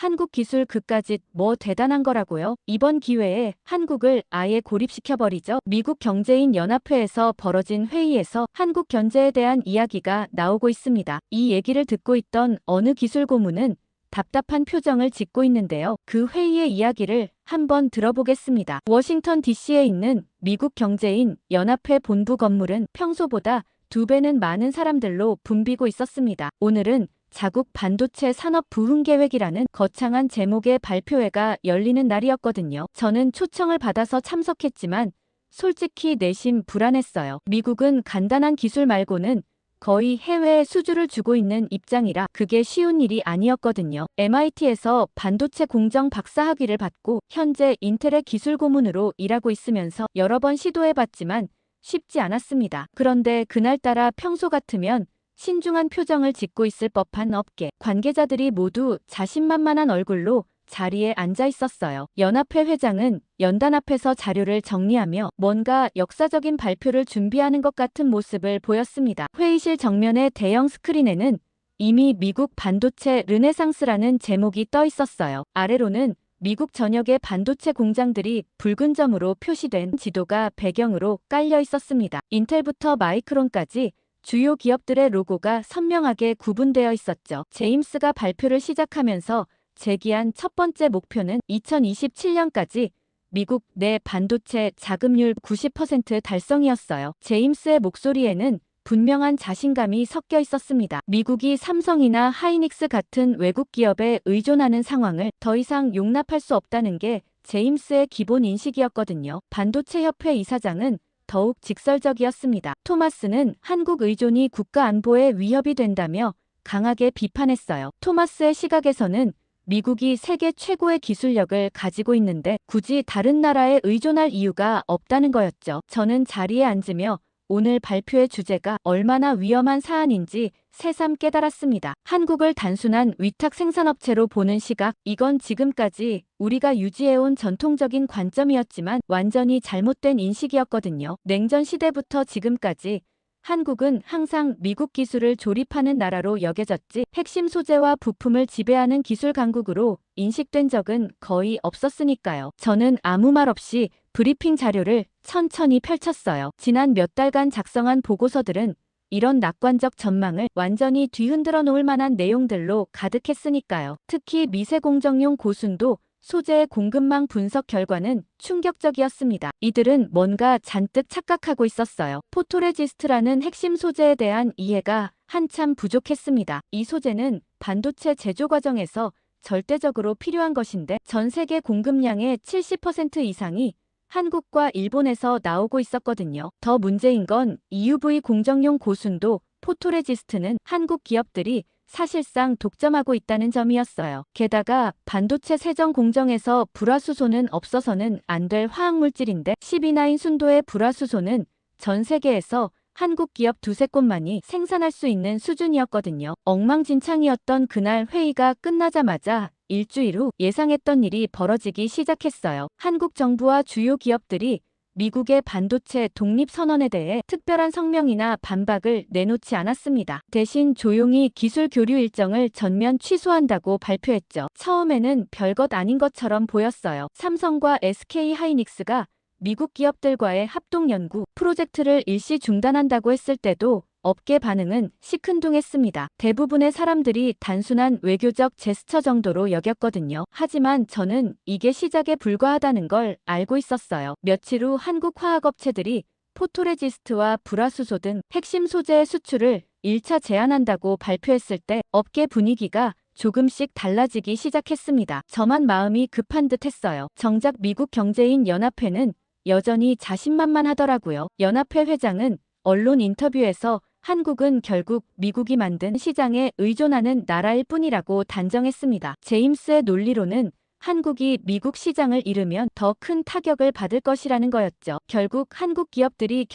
한국 기술 그까짓 뭐 대단한 거라고요? 이번 기회에 한국을 아예 고립시켜버리죠. 미국 경제인 연합회에서 벌어진 회의에서 한국 견제에 대한 이야기가 나오고 있습니다. 이 얘기를 듣고 있던 어느 기술 고문은 답답한 표정을 짓고 있는데요. 그 회의의 이야기를 한번 들어보겠습니다. 워싱턴 DC에 있는 미국 경제인 연합회 본부 건물은 평소보다 2배는 많은 사람들로 붐비고 있었습니다. 오늘은 자국 반도체 산업 부흥 계획이라는 거창한 제목의 발표회가 열리는 날이었거든요. 저는 초청을 받아서 참석했지만 솔직히 내심 불안했어요. 미국은 간단한 기술 말고는 거의 해외에 수주를 주고 있는 입장이라 그게 쉬운 일이 아니었거든요. MIT에서 반도체 공정 박사학위를 받고 현재 인텔의 기술 고문으로 일하고 있으면서 여러 번 시도해봤지만 쉽지 않았습니다. 그런데 그날따라 평소 같으면 신중한 표정을 짓고 있을 법한 업계 관계자들이 모두 자신만만한 얼굴로 자리에 앉아 있었어요. 연합회 회장은 연단 앞에서 자료를 정리하며 뭔가 역사적인 발표를 준비하는 것 같은 모습을 보였습니다. 회의실 정면의 대형 스크린에는 이미 미국 반도체 르네상스라는 제목이 떠 있었어요. 아래로는 미국 전역의 반도체 공장들이 붉은 점으로 표시된 지도가 배경으로 깔려 있었습니다. 인텔부터 마이크론까지 주요 기업들의 로고가 선명하게 구분되어 있었죠. 제임스가 발표를 시작하면서 제기한 첫 번째 목표는 2027년까지 미국 내 반도체 자금률 90% 달성이었어요. 제임스의 목소리에는 분명한 자신감이 섞여 있었습니다. 미국이 삼성이나 하이닉스 같은 외국 기업에 의존하는 상황을 더 이상 용납할 수 없다는 게 제임스의 기본 인식이었거든요. 반도체 협회 이사장은 더욱 직설적이었습니다. 토마스는 한국 의존이 국가 안보에 위협이 된다며 강하게 비판했어요. 토마스의 시각에서는 미국이 세계 최고의 기술력을 가지고 있는데 굳이 다른 나라에 의존할 이유가 없다는 거였죠. 저는 자리에 앉으며 오늘 발표의 주제가 얼마나 위험한 사안인지 새삼 깨달았습니다. 한국을 단순한 위탁 생산업체로 보는 시각, 이건 지금까지 우리가 유지해온 전통적인 관점이었지만 완전히 잘못된 인식이었거든요. 냉전 시대부터 지금까지 한국은 항상 미국 기술을 조립하는 나라로 여겨졌지 핵심 소재와 부품을 지배하는 기술 강국으로 인식된 적은 거의 없었으니까요. 저는 아무 말 없이 브리핑 자료를 천천히 펼쳤어요. 지난 몇 달간 작성한 보고서들은 이런 낙관적 전망을 완전히 뒤흔들어 놓을 만한 내용들로 가득했으니까요. 특히 미세공정용 고순도 소재의 공급망 분석 결과는 충격적이었습니다. 이들은 뭔가 잔뜩 착각하고 있었어요. 포토레지스트라는 핵심 소재에 대한 이해가 한참 부족했습니다. 이 소재는 반도체 제조 과정에서 절대적으로 필요한 것인데 전 세계 공급량의 70% 이상이 한국과 일본에서 나오고 있었거든요. 더 문제인 건 EUV 공정용 고순도 포토레지스트는 한국 기업들이 사실상 독점하고 있다는 점이었어요. 게다가 반도체 세정 공정에서 불화수소는 없어서는 안 될 화학물질인데 12나인 순도의 불화수소는 전 세계에서 한국 기업 2~3곳만이 생산할 수 있는 수준이었거든요. 엉망진창이었던 그날 회의가 끝나자마자 일주일 후 예상했던 일이 벌어지기 시작했어요. 한국 정부와 주요 기업들이 미국의 반도체 독립선언에 대해 특별한 성명이나 반박을 내놓지 않았습니다. 대신 조용히 기술 교류 일정을 전면 취소한다고 발표했죠. 처음에는 별것 아닌 것처럼 보였어요. 삼성과 SK 하이닉스가 미국 기업들과의 합동 연구 프로젝트를 일시 중단한다고 했을 때도 업계 반응은 시큰둥했습니다. 대부분의 사람들이 단순한 외교적 제스처 정도로 여겼거든요. 하지만 저는 이게 시작에 불과하다는 걸 알고 있었어요. 며칠 후 한국 화학업체들이 포토레지스트와 불화수소 등 핵심 소재의 수출을 1차 제한한다고 발표했을 때 업계 분위기가 조금씩 달라지기 시작했습니다. 저만 마음이 급한 듯 했어요. 정작 미국 경제인 연합회는 여전히 자신만만하더라고요. 연합회 회장은 언론 인터뷰에서 한국은 결국 미국이 만든 시장에 의존하는 나라일 뿐이라고 단정했습니다. 제임스의 논리로는 한국이 미국 시장을 잃으면 더 큰 타격을 받을 것이라는 거였죠. 결국 한국 기업들이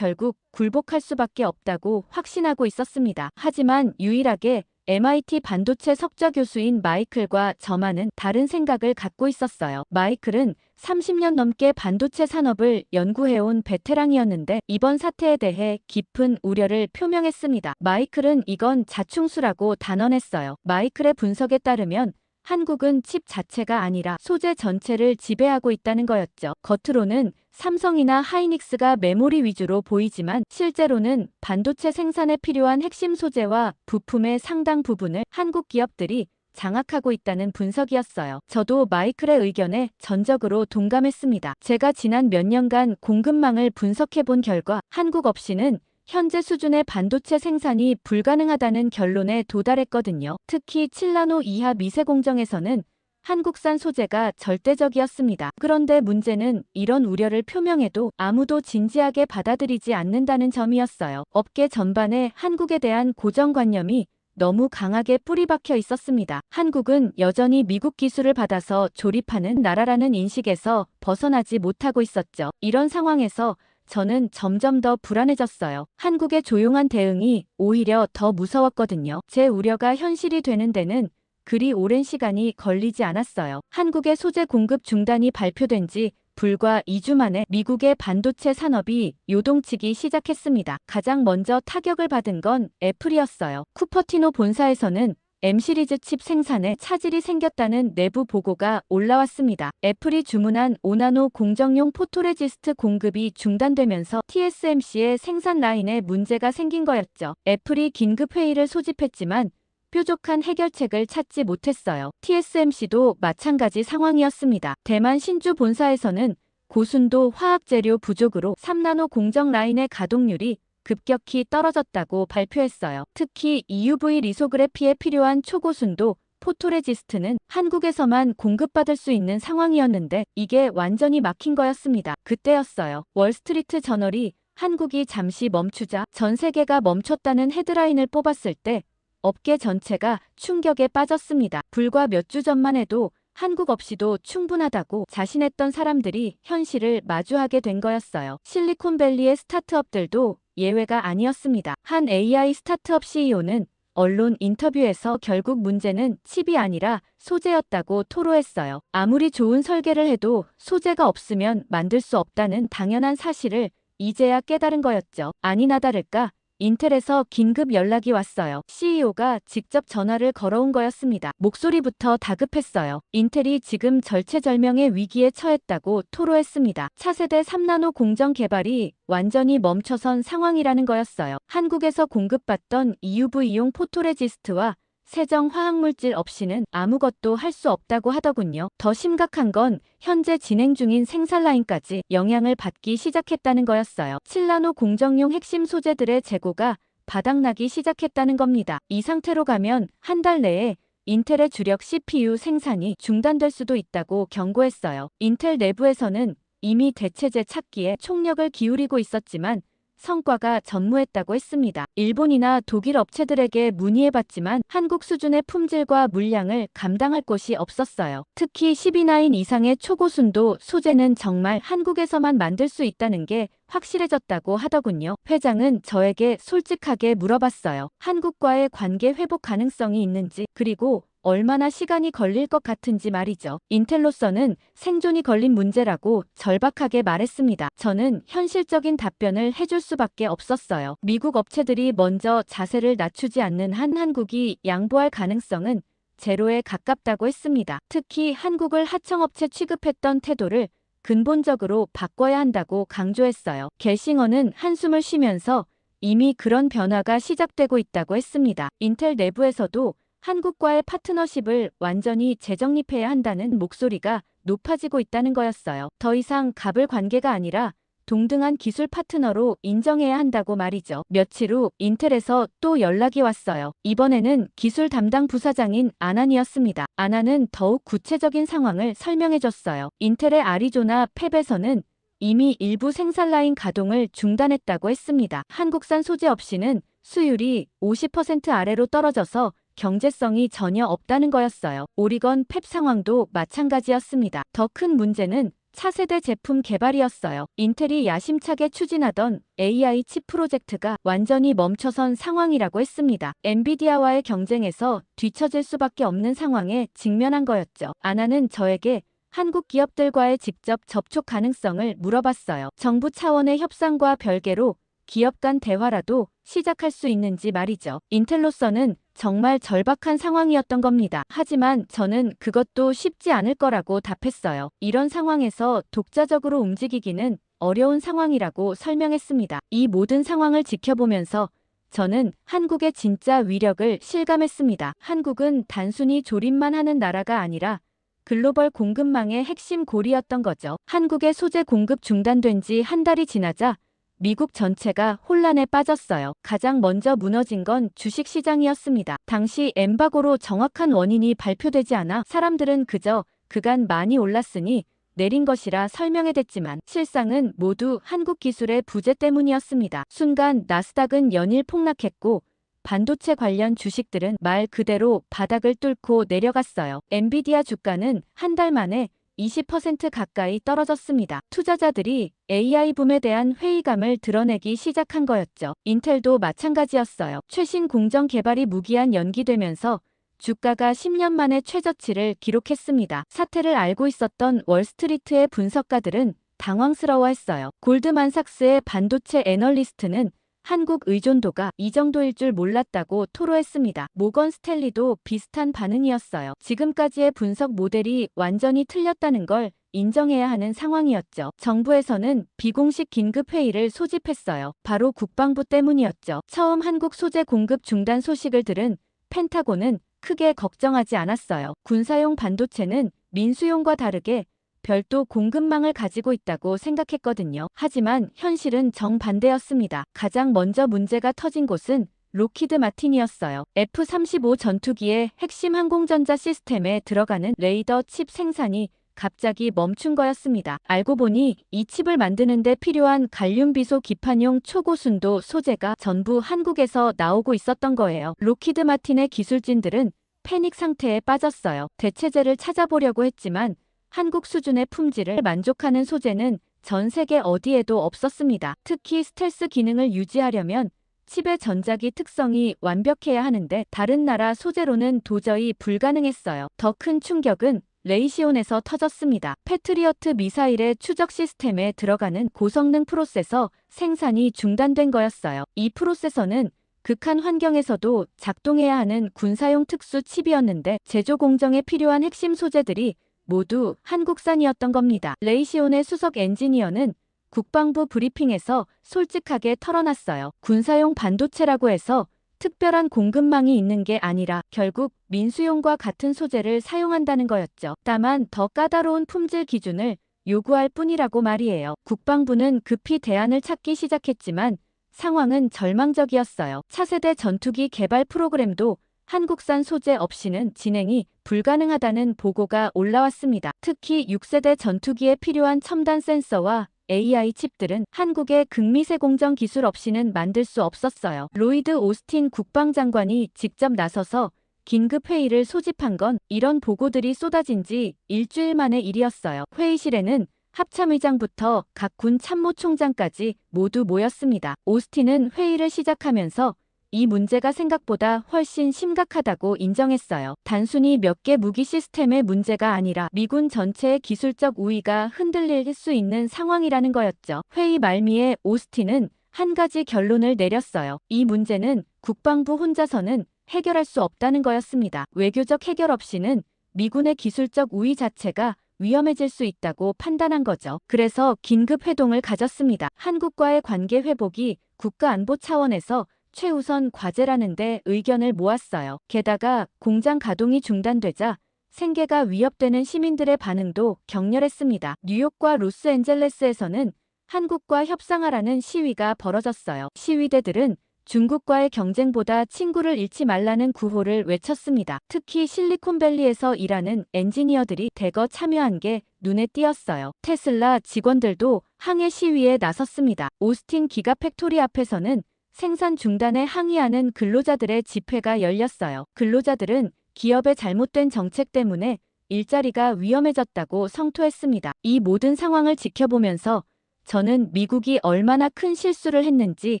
굴복할 수밖에 없다고 확신하고 있었습니다. 하지만 유일하게 MIT 반도체 석좌 교수인 마이클과 저만은 다른 생각을 갖고 있었어요. 마이클은 30년 넘게 반도체 산업을 연구해온 베테랑이었는데 이번 사태에 대해 깊은 우려를 표명했습니다. 마이클은 이건 자충수라고 단언했어요. 마이클의 분석에 따르면 한국은 칩 자체가 아니라 소재 전체를 지배하고 있다는 거였죠. 겉으로는 삼성이나 하이닉스가 메모리 위주로 보이지만 실제로는 반도체 생산에 필요한 핵심 소재와 부품의 상당 부분을 한국 기업들이 장악하고 있다는 분석이었어요. 저도 마이클의 의견에 전적으로 동감했습니다. 제가 지난 몇 년간 공급망을 분석해 본 결과 한국 없이는 현재 수준의 반도체 생산이 불가능하다는 결론에 도달했거든요. 특히 7나노 이하 미세 공정에서는 한국산 소재가 절대적이었습니다. 그런데 문제는 이런 우려를 표명해도 아무도 진지하게 받아들이지 않는다는 점이었어요. 업계 전반에 한국에 대한 고정관념이 너무 강하게 뿌리박혀 있었습니다. 한국은 여전히 미국 기술을 받아서 조립하는 나라라는 인식에서 벗어나지 못하고 있었죠. 이런 상황에서 저는 점점 더 불안해졌어요. 한국의 조용한 대응이 오히려 더 무서웠거든요. 제 우려가 현실이 되는 데는 그리 오랜 시간이 걸리지 않았어요. 한국의 소재 공급 중단이 발표된 지 불과 2주 만에 미국의 반도체 산업이 요동치기 시작했습니다. 가장 먼저 타격을 받은 건 애플이었어요. 쿠퍼티노 본사에서는 M시리즈 칩 생산에 차질이 생겼다는 내부 보고가 올라왔습니다. 애플이 주문한 5나노 공정용 포토레지스트 공급이 중단되면서 TSMC의 생산 라인에 문제가 생긴 거였죠. 애플이 긴급 회의를 소집했지만 뾰족한 해결책을 찾지 못했어요. TSMC도 마찬가지 상황이었습니다. 대만 신주 본사에서는 고순도 화학재료 부족으로 3나노 공정 라인의 가동률이 급격히 떨어졌다고 발표했어요. 특히 EUV 리소그래피에 필요한 초고순도 포토레지스트는 한국에서만 공급받을 수 있는 상황이었는데 이게 완전히 막힌 거였습니다. 그때였어요. 월스트리트 저널이 한국이 잠시 멈추자 전 세계가 멈췄다는 헤드라인을 뽑았을 때 업계 전체가 충격에 빠졌습니다. 불과 몇 주 전만 해도 한국 없이도 충분하다고 자신했던 사람들이 현실을 마주하게 된 거였어요. 실리콘밸리의 스타트업들도 예외가 아니었습니다. 한 AI 스타트업 CEO는 언론 인터뷰에서 결국 문제는 칩이 아니라 소재였다고 토로했어요. 아무리 좋은 설계를 해도 소재가 없으면 만들 수 없다는 당연한 사실을 이제야 깨달은 거였죠. 아니나 다를까 인텔에서 긴급 연락이 왔어요. CEO가 직접 전화를 걸어온 거였습니다. 목소리부터 다급했어요. 인텔이 지금 절체절명의 위기에 처했다고 토로했습니다. 차세대 3나노 공정 개발이 완전히 멈춰선 상황이라는 거였어요. 한국에서 공급받던 EUV용 포토레지스트와 세정 화학물질 없이는 아무것도 할 수 없다고 하더군요. 더 심각한 건 현재 진행 중인 생산 라인까지 영향을 받기 시작했다는 거였어요. 7나노 공정용 핵심 소재들의 재고가 바닥나기 시작했다는 겁니다. 이 상태로 가면 한 달 내에 인텔의 주력 CPU 생산이 중단될 수도 있다고 경고했어요. 인텔 내부에서는 이미 대체제 찾기에 총력을 기울이고 있었지만 성과가 전무했다고 했습니다. 일본이나 독일 업체들에게 문의해봤지만 한국 수준의 품질과 물량을 감당할 곳이 없었어요. 특히 12나인 이상의 초고순도 소재는 정말 한국에서만 만들 수 있다는 게 확실해졌다고 하더군요. 회장은 저에게 솔직하게 물어봤어요. 한국과의 관계 회복 가능성이 있는지, 그리고 얼마나 시간이 걸릴 것 같은지 말이죠. 인텔로서는 생존이 걸린 문제라고 절박하게 말했습니다. 저는 현실적인 답변을 해줄 수밖에 없었어요. 미국 업체들이 먼저 자세를 낮추지 않는 한 한국이 양보할 가능성은 제로에 가깝다고 했습니다. 특히 한국을 하청업체 취급했던 태도를 근본적으로 바꿔야 한다고 강조했어요. 겔싱어는 한숨을 쉬면서 이미 그런 변화가 시작되고 있다고 했습니다. 인텔 내부에서도 한국과의 파트너십을 완전히 재정립해야 한다는 목소리가 높아지고 있다는 거였어요. 더 이상 갑을 관계가 아니라 동등한 기술 파트너로 인정해야 한다고 말이죠. 며칠 후 인텔에서 또 연락이 왔어요. 이번에는 기술 담당 부사장인 아난이었습니다. 아난은 더욱 구체적인 상황을 설명해줬어요. 인텔의 아리조나 팹에서는 이미 일부 생산 라인 가동을 중단했다고 했습니다. 한국산 소재 없이는 수율이 50% 아래로 떨어져서 경제성이 전혀 없다는 거였어요. 오리건 팹 상황도 마찬가지였습니다. 더 큰 문제는 차세대 제품 개발이었어요. 인텔이 야심차게 추진하던 AI 칩 프로젝트가 완전히 멈춰선 상황이라고 했습니다. 엔비디아와의 경쟁에서 뒤처질 수밖에 없는 상황에 직면한 거였죠. 아나는 저에게 한국 기업들과의 직접 접촉 가능성을 물어봤어요. 정부 차원의 협상과 별개로 기업 간 대화라도 시작할 수 있는지 말이죠. 인텔로서는 정말 절박한 상황이었던 겁니다. 하지만 저는 그것도 쉽지 않을 거라고 답했어요. 이런 상황에서 독자적으로 움직이기는 어려운 상황이라고 설명했습니다. 이 모든 상황을 지켜보면서 저는 한국의 진짜 위력을 실감했습니다. 한국은 단순히 조립만 하는 나라가 아니라 글로벌 공급망의 핵심 고리였던 거죠. 한국의 소재 공급 중단된 지 한 달이 지나자 미국 전체가 혼란에 빠졌어요. 가장 먼저 무너진 건 주식시장이었습니다. 당시 엠바고로 정확한 원인이 발표되지 않아 사람들은 그저 그간 많이 올랐으니 내린 것이라 설명해댔지만 실상은 모두 한국 기술의 부재 때문이었습니다. 순간 나스닥은 연일 폭락했고 반도체 관련 주식들은 말 그대로 바닥을 뚫고 내려갔어요. 엔비디아 주가는 한 달 만에 20% 가까이 떨어졌습니다. 투자자들이 AI 붐에 대한 회의감을 드러내기 시작한 거였죠. 인텔도 마찬가지였어요. 최신 공정 개발이 무기한 연기되면서 주가가 10년 만에 최저치를 기록했습니다. 사태를 알고 있었던 월스트리트의 분석가들은 당황스러워했어요. 골드만삭스의 반도체 애널리스트는 한국 의존도가 이 정도일 줄 몰랐다고 토로했습니다. 모건 스탠리도 비슷한 반응이었어요. 지금까지의 분석 모델이 완전히 틀렸다는 걸 인정해야 하는 상황이었죠. 정부에서는 비공식 긴급회의를 소집했어요. 바로 국방부 때문이었죠. 처음 한국 소재 공급 중단 소식을 들은 펜타곤은 크게 걱정하지 않았어요. 군사용 반도체는 민수용과 다르게 별도 공급망을 가지고 있다고 생각했거든요. 하지만 현실은 정반대였습니다. 가장 먼저 문제가 터진 곳은 록히드 마틴이었어요. F-35 전투기의 핵심 항공전자 시스템에 들어가는 레이더 칩 생산이 갑자기 멈춘 거였습니다. 알고 보니 이 칩을 만드는 데 필요한 갈륨 비소 기판용 초고순도 소재가 전부 한국에서 나오고 있었던 거예요. 록히드 마틴의 기술진들은 패닉 상태에 빠졌어요. 대체제를 찾아보려고 했지만 한국 수준의 품질을 만족하는 소재는 전 세계 어디에도 없었습니다. 특히 스텔스 기능을 유지하려면 칩의 전자기 특성이 완벽해야 하는데 다른 나라 소재로는 도저히 불가능했어요. 더 큰 충격은 레이시온에서 터졌습니다. 패트리어트 미사일의 추적 시스템에 들어가는 고성능 프로세서 생산이 중단된 거였어요. 이 프로세서는 극한 환경에서도 작동해야 하는 군사용 특수 칩이었는데 제조 공정에 필요한 핵심 소재들이 모두 한국산이었던 겁니다. 레이시온의 수석 엔지니어는 국방부 브리핑에서 솔직하게 털어놨어요. 군사용 반도체라고 해서 특별한 공급망이 있는 게 아니라 결국 민수용과 같은 소재를 사용한다는 거였죠. 다만 더 까다로운 품질 기준을 요구할 뿐이라고 말이에요. 국방부는 급히 대안을 찾기 시작했지만 상황은 절망적이었어요. 차세대 전투기 개발 프로그램도 한국산 소재 없이는 진행이 불가능하다는 보고가 올라왔습니다. 특히 6세대 전투기에 필요한 첨단 센서와 AI 칩들은 한국의 극미세 공정 기술 없이는 만들 수 없었어요. 로이드 오스틴 국방장관이 직접 나서서 긴급 회의를 소집한 건 이런 보고들이 쏟아진 지 일주일 만의 일이었어요. 회의실에는 합참의장부터 각 군 참모총장까지 모두 모였습니다. 오스틴은 회의를 시작하면서 이 문제가 생각보다 훨씬 심각하다고 인정했어요. 단순히 몇 개 무기 시스템의 문제가 아니라 미군 전체의 기술적 우위가 흔들릴 수 있는 상황이라는 거였죠. 회의 말미에 오스틴은 한 가지 결론을 내렸어요. 이 문제는 국방부 혼자서는 해결할 수 없다는 거였습니다. 외교적 해결 없이는 미군의 기술적 우위 자체가 위험해질 수 있다고 판단한 거죠. 그래서 긴급 회동을 가졌습니다. 한국과의 관계 회복이 국가안보 차원에서 최우선 과제라는데 의견을 모았어요. 게다가 공장 가동이 중단되자 생계가 위협되는 시민들의 반응도 격렬했습니다. 뉴욕과 로스앤젤레스에서는 한국과 협상하라는 시위가 벌어졌어요. 시위대들은 중국과의 경쟁보다 친구를 잃지 말라는 구호를 외쳤습니다. 특히 실리콘밸리에서 일하는 엔지니어들이 대거 참여한 게 눈에 띄었어요. 테슬라 직원들도 항해 시위에 나섰습니다. 오스틴 기가 팩토리 앞에서는 생산 중단에 항의하는 근로자들의 집회가 열렸어요. 근로자들은 기업의 잘못된 정책 때문에 일자리가 위험해졌다고 성토했습니다. 이 모든 상황을 지켜보면서 저는 미국이 얼마나 큰 실수를 했는지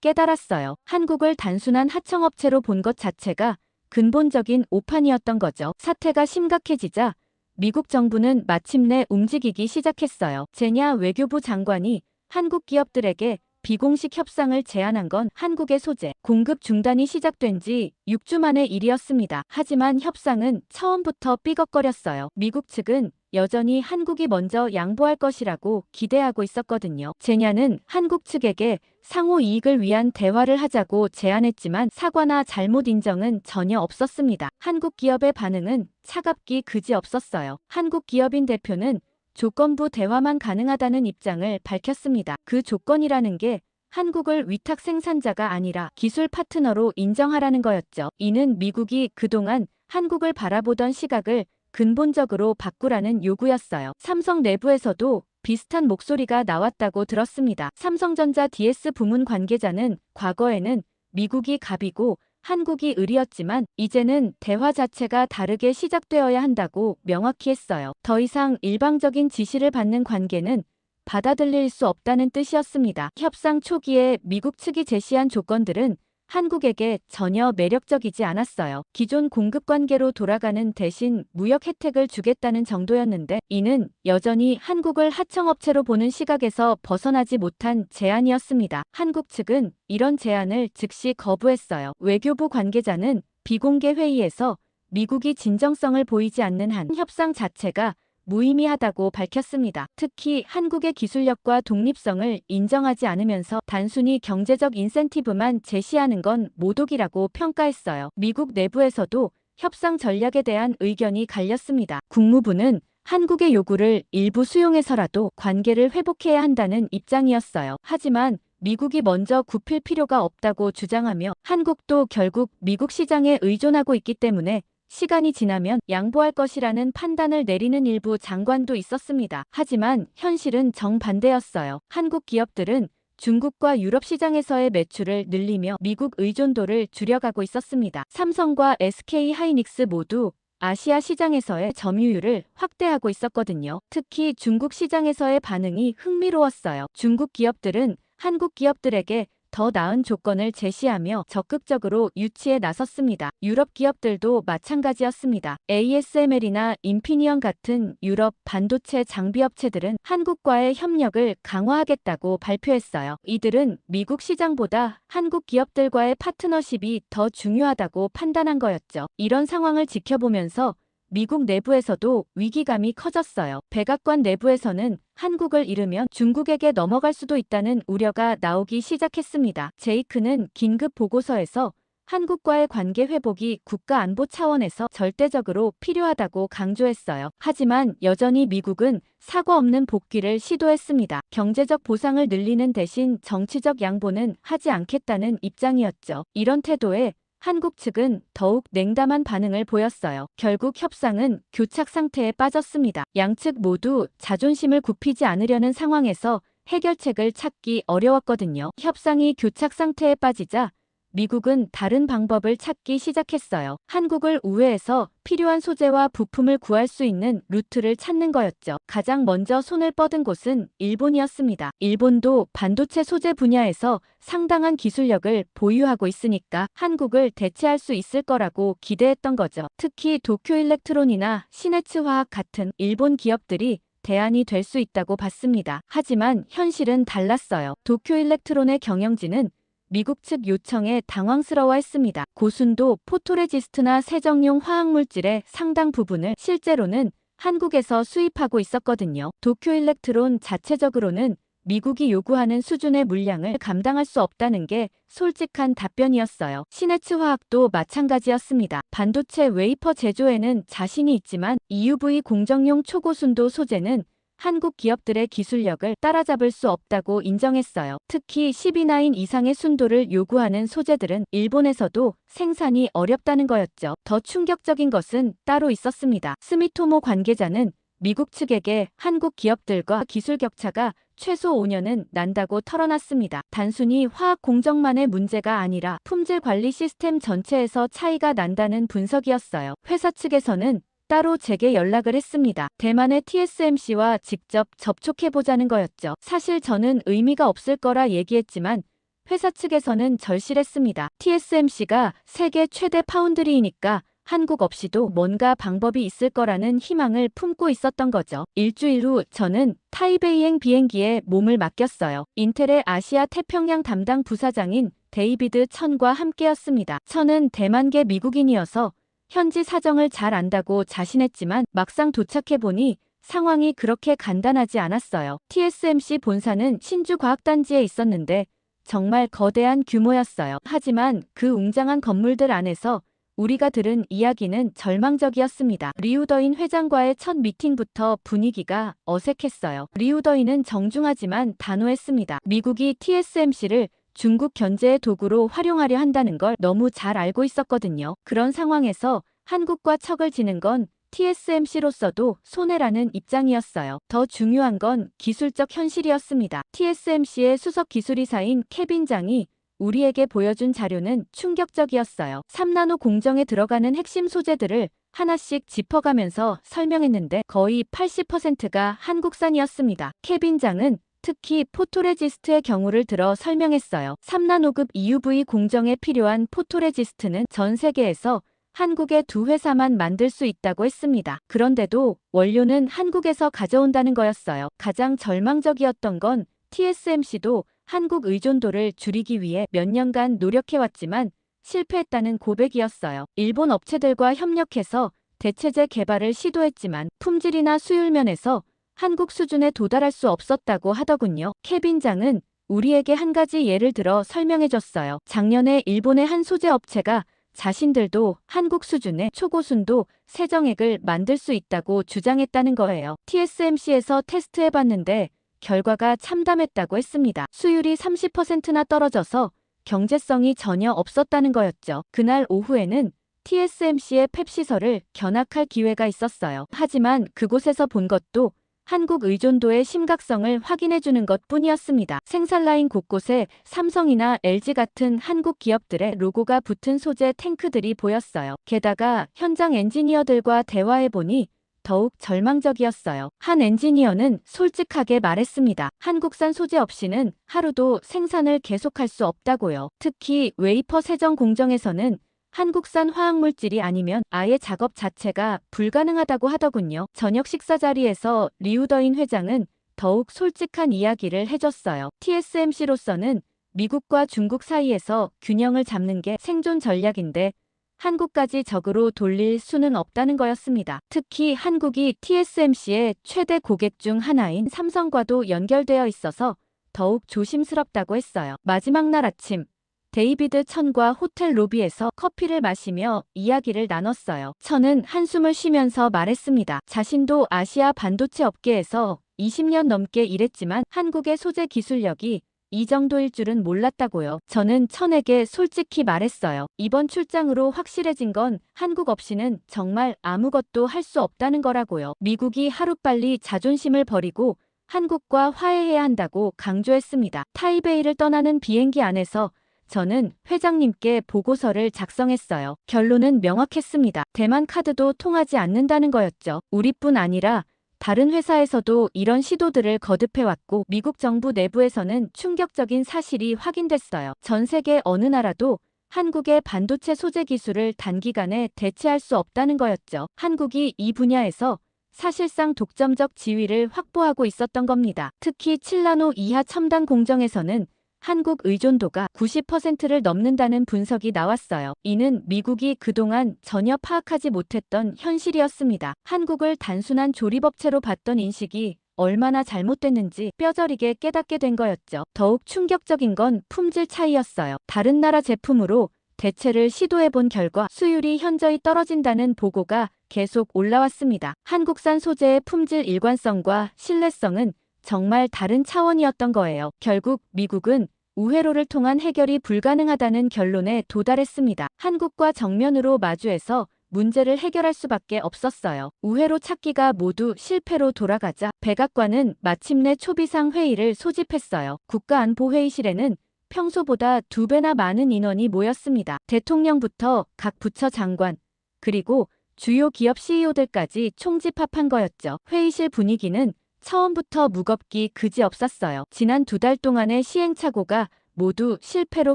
깨달았어요. 한국을 단순한 하청업체로 본 것 자체가 근본적인 오판이었던 거죠. 사태가 심각해지자 미국 정부는 마침내 움직이기 시작했어요. 제냐 외교부 장관이 한국 기업들에게 비공식 협상을 제안한 건 한국의 소재 공급 중단이 시작된 지 6주 만의 일이었습니다. 하지만 협상은 처음부터 삐걱거렸어요. 미국 측은 여전히 한국이 먼저 양보할 것이라고 기대하고 있었거든요. 제냐는 한국 측에게 상호 이익을 위한 대화를 하자고 제안했지만 사과나 잘못 인정은 전혀 없었습니다. 한국 기업의 반응은 차갑기 그지없었어요. 한국 기업인 대표는 조건부 대화만 가능하다는 입장을 밝혔습니다. 그 조건이라는 게 한국을 위탁 생산자가 아니라 기술 파트너로 인정하라는 거였죠. 이는 미국이 그동안 한국을 바라보던 시각을 근본적으로 바꾸라는 요구였어요. 삼성 내부에서도 비슷한 목소리가 나왔다고 들었습니다. 삼성전자 DS 부문 관계자는 과거에는 미국이 갑이고 한국이 을이었지만 이제는 대화 자체가 다르게 시작되어야 한다고 명확히 했어요. 더 이상 일방적인 지시를 받는 관계는 받아들일 수 없다는 뜻이었습니다. 협상 초기에 미국 측이 제시한 조건들은 한국에게 전혀 매력적이지 않았어요. 기존 공급 관계로 돌아가는 대신 무역 혜택을 주겠다는 정도였는데 이는 여전히 한국을 하청업체로 보는 시각에서 벗어나지 못한 제안이었습니다. 한국 측은 이런 제안을 즉시 거부했어요. 외교부 관계자는 비공개 회의에서 미국이 진정성을 보이지 않는 한 협상 자체가 무의미하다고 밝혔습니다. 특히 한국의 기술력과 독립성을 인정하지 않으면서 단순히 경제적 인센티브만 제시하는 건 모독이라고 평가했어요. 미국 내부에서도 협상 전략에 대한 의견이 갈렸습니다. 국무부는 한국의 요구를 일부 수용해서라도 관계를 회복해야 한다는 입장이었어요. 하지만 미국이 먼저 굽힐 필요가 없다고 주장하며 한국도 결국 미국 시장에 의존하고 있기 때문에 시간이 지나면 양보할 것이라는 판단을 내리는 일부 장관도 있었습니다. 하지만 현실은 정반대였어요. 한국 기업들은 중국과 유럽 시장에서의 매출을 늘리며 미국 의존도를 줄여가고 있었습니다. 삼성과 SK 하이닉스 모두 아시아 시장에서의 점유율을 확대하고 있었거든요. 특히 중국 시장에서의 반응이 흥미로웠어요. 중국 기업들은 한국 기업들에게 더 나은 조건을 제시하며 적극적으로 유치에 나섰습니다. 유럽 기업들도 마찬가지였습니다. ASML이나 인피니언 같은 유럽 반도체 장비 업체들은 한국과의 협력을 강화하겠다고 발표했어요. 이들은 미국 시장보다 한국 기업들과의 파트너십이 더 중요하다고 판단한 거였죠. 이런 상황을 지켜보면서 미국 내부에서도 위기감이 커졌어요. 백악관 내부에서는 한국을 잃으면 중국에게 넘어갈 수도 있다는 우려가 나오기 시작했습니다. 제이크는 긴급 보고서에서 한국과의 관계 회복이 국가 안보 차원에서 절대적으로 필요하다고 강조했어요. 하지만 여전히 미국은 사과 없는 복귀를 시도했습니다. 경제적 보상을 늘리는 대신 정치적 양보는 하지 않겠다는 입장이었죠. 이런 태도에 한국 측은 더욱 냉담한 반응을 보였어요. 결국 협상은 교착 상태에 빠졌습니다. 양측 모두 자존심을 굽히지 않으려는 상황에서 해결책을 찾기 어려웠거든요. 협상이 교착 상태에 빠지자 미국은 다른 방법을 찾기 시작했어요. 한국을 우회해서 필요한 소재와 부품을 구할 수 있는 루트를 찾는 거였죠. 가장 먼저 손을 뻗은 곳은 일본이었습니다. 일본도 반도체 소재 분야에서 상당한 기술력을 보유하고 있으니까 한국을 대체할 수 있을 거라고 기대했던 거죠. 특히 도쿄일렉트론이나 시네츠화학 같은 일본 기업들이 대안이 될 수 있다고 봤습니다. 하지만 현실은 달랐어요. 도쿄일렉트론의 경영진은 미국 측 요청에 당황스러워했습니다. 고순도 포토레지스트나 세정용 화학물질의 상당 부분을 실제로는 한국에서 수입하고 있었거든요. 도쿄일렉트론 자체적으로는 미국이 요구하는 수준의 물량을 감당할 수 없다는 게 솔직한 답변이었어요. 시네츠화학도 마찬가지였습니다. 반도체 웨이퍼 제조에는 자신이 있지만 EUV 공정용 초고순도 소재는 한국 기업들의 기술력을 따라잡을 수 없다고 인정했어요. 특히 12나인 이상의 순도를 요구하는 소재들은 일본에서도 생산이 어렵다는 거였죠. 더 충격적인 것은 따로 있었습니다. 스미토모 관계자는 미국 측에게 한국 기업들과 기술 격차가 최소 5년은 난다고 털어놨습니다. 단순히 화학 공정만의 문제가 아니라 품질 관리 시스템 전체에서 차이가 난다는 분석이었어요. 회사 측에서는 따로 제게 연락을 했습니다. 대만의 TSMC와 직접 접촉해보자는 거였죠. 사실 저는 의미가 없을 거라 얘기했지만 회사 측에서는 절실했습니다. TSMC가 세계 최대 파운드리이니까 한국 없이도 뭔가 방법이 있을 거라는 희망을 품고 있었던 거죠. 일주일 후 저는 타이베이행 비행기에 몸을 맡겼어요. 인텔의 아시아 태평양 담당 부사장인 데이비드 천과 함께였습니다. 천은 대만계 미국인이어서 현지 사정을 잘 안다고 자신했지만 막상 도착해보니 상황이 그렇게 간단하지 않았어요. TSMC 본사는 신주과학단지에 있었는데 정말 거대한 규모였어요. 하지만 그 웅장한 건물들 안에서 우리가 들은 이야기는 절망적이었습니다. 리우더인 회장과의 첫 미팅부터 분위기가 어색했어요. 리우더인은 정중하지만 단호했습니다. 미국이 TSMC를 중국 견제의 도구로 활용하려 한다는 걸 너무 잘 알고 있었거든요. 그런 상황에서 한국과 척을 지는 건 TSMC로서도 손해라는 입장이었어요. 더 중요한 건 기술적 현실이었습니다. TSMC의 수석 기술이사인 케빈 장이 우리에게 보여준 자료는 충격적이었어요. 3나노 공정에 들어가는 핵심 소재들을 하나씩 짚어가면서 설명했는데 거의 80%가 한국산이었습니다. 케빈 장은 특히 포토레지스트의 경우를 들어 설명했어요. 3나노급 EUV 공정에 필요한 포토레지스트는 전 세계에서 한국의 2회사만 만들 수 있다고 했습니다. 그런데도 원료는 한국에서 가져온다는 거였어요. 가장 절망적이었던 건 TSMC도 한국 의존도를 줄이기 위해 몇 년간 노력해왔지만 실패했다는 고백이었어요. 일본 업체들과 협력해서 대체제 개발을 시도했지만 품질이나 수율 면에서 한국 수준에 도달할 수 없었다고 하더군요. 케빈 장은 우리에게 한 가지 예를 들어 설명해줬어요. 작년에 일본의 한 소재 업체가 자신들도 한국 수준의 초고순도 세정액을 만들 수 있다고 주장했다는 거예요. TSMC에서 테스트해봤는데 결과가 참담했다고 했습니다. 수율이 30%나 떨어져서 경제성이 전혀 없었다는 거였죠. 그날 오후에는 TSMC의 팹 시설을 견학할 기회가 있었어요. 하지만 그곳에서 본 것도 한국 의존도의 심각성을 확인해주는 것뿐이었습니다. 생산 라인 곳곳에 삼성이나 LG 같은 한국 기업들의 로고가 붙은 소재 탱크들이 보였어요. 게다가 현장 엔지니어들과 대화해보니 더욱 절망적이었어요. 한 엔지니어는 솔직하게 말했습니다. 한국산 소재 없이는 하루도 생산을 계속할 수 없다고요. 특히 웨이퍼 세정 공정에서는 한국산 화학물질이 아니면 아예 작업 자체가 불가능하다고 하더군요. 저녁 식사 자리에서 리우더인 회장은 더욱 솔직한 이야기를 해줬어요. TSMC로서는 미국과 중국 사이에서 균형을 잡는 게 생존 전략인데 한국까지 적으로 돌릴 수는 없다는 거였습니다. 특히 한국이 TSMC의 최대 고객 중 하나인 삼성과도 연결되어 있어서 더욱 조심스럽다고 했어요. 마지막 날 아침 데이비드 천과 호텔 로비에서 커피를 마시며 이야기를 나눴어요. 천은 한숨을 쉬면서 말했습니다. 자신도 아시아 반도체 업계에서 20년 넘게 일했지만 한국의 소재 기술력이 이 정도일 줄은 몰랐다고요. 저는 천에게 솔직히 말했어요. 이번 출장으로 확실해진 건 한국 없이는 정말 아무것도 할 수 없다는 거라고요. 미국이 하루빨리 자존심을 버리고 한국과 화해해야 한다고 강조했습니다. 타이베이를 떠나는 비행기 안에서 저는 회장님께 보고서를 작성했어요. 결론은 명확했습니다. 대만 카드도 통하지 않는다는 거였죠. 우리뿐 아니라 다른 회사에서도 이런 시도들을 거듭해왔고 미국 정부 내부에서는 충격적인 사실이 확인됐어요. 전 세계 어느 나라도 한국의 반도체 소재 기술을 단기간에 대체할 수 없다는 거였죠. 한국이 이 분야에서 사실상 독점적 지위를 확보하고 있었던 겁니다. 특히 7나노 이하 첨단 공정에서는 한국 의존도가 90%를 넘는다는 분석이 나왔어요. 이는 미국이 그동안 전혀 파악하지 못했던 현실이었습니다. 한국을 단순한 조립업체로 봤던 인식이 얼마나 잘못됐는지 뼈저리게 깨닫게 된 거였죠. 더욱 충격적인 건 품질 차이였어요. 다른 나라 제품으로 대체를 시도해본 결과 수율이 현저히 떨어진다는 보고가 계속 올라왔습니다. 한국산 소재의 품질 일관성과 신뢰성은 정말 다른 차원이었던 거예요. 결국 미국은 우회로를 통한 해결이 불가능하다는 결론에 도달했습니다. 한국과 정면으로 마주해서 문제를 해결할 수밖에 없었어요. 우회로 찾기가 모두 실패로 돌아가자 백악관은 마침내 초비상 회의를 소집했어요. 국가안보회의실에는 평소보다 2배나 많은 인원이 모였습니다. 대통령부터 각 부처 장관, 그리고 주요 기업 CEO들까지 총집합한 거였죠. 회의실 분위기는 처음부터 무겁기 그지없었어요. 지난 2달 동안의 시행착오가 모두 실패로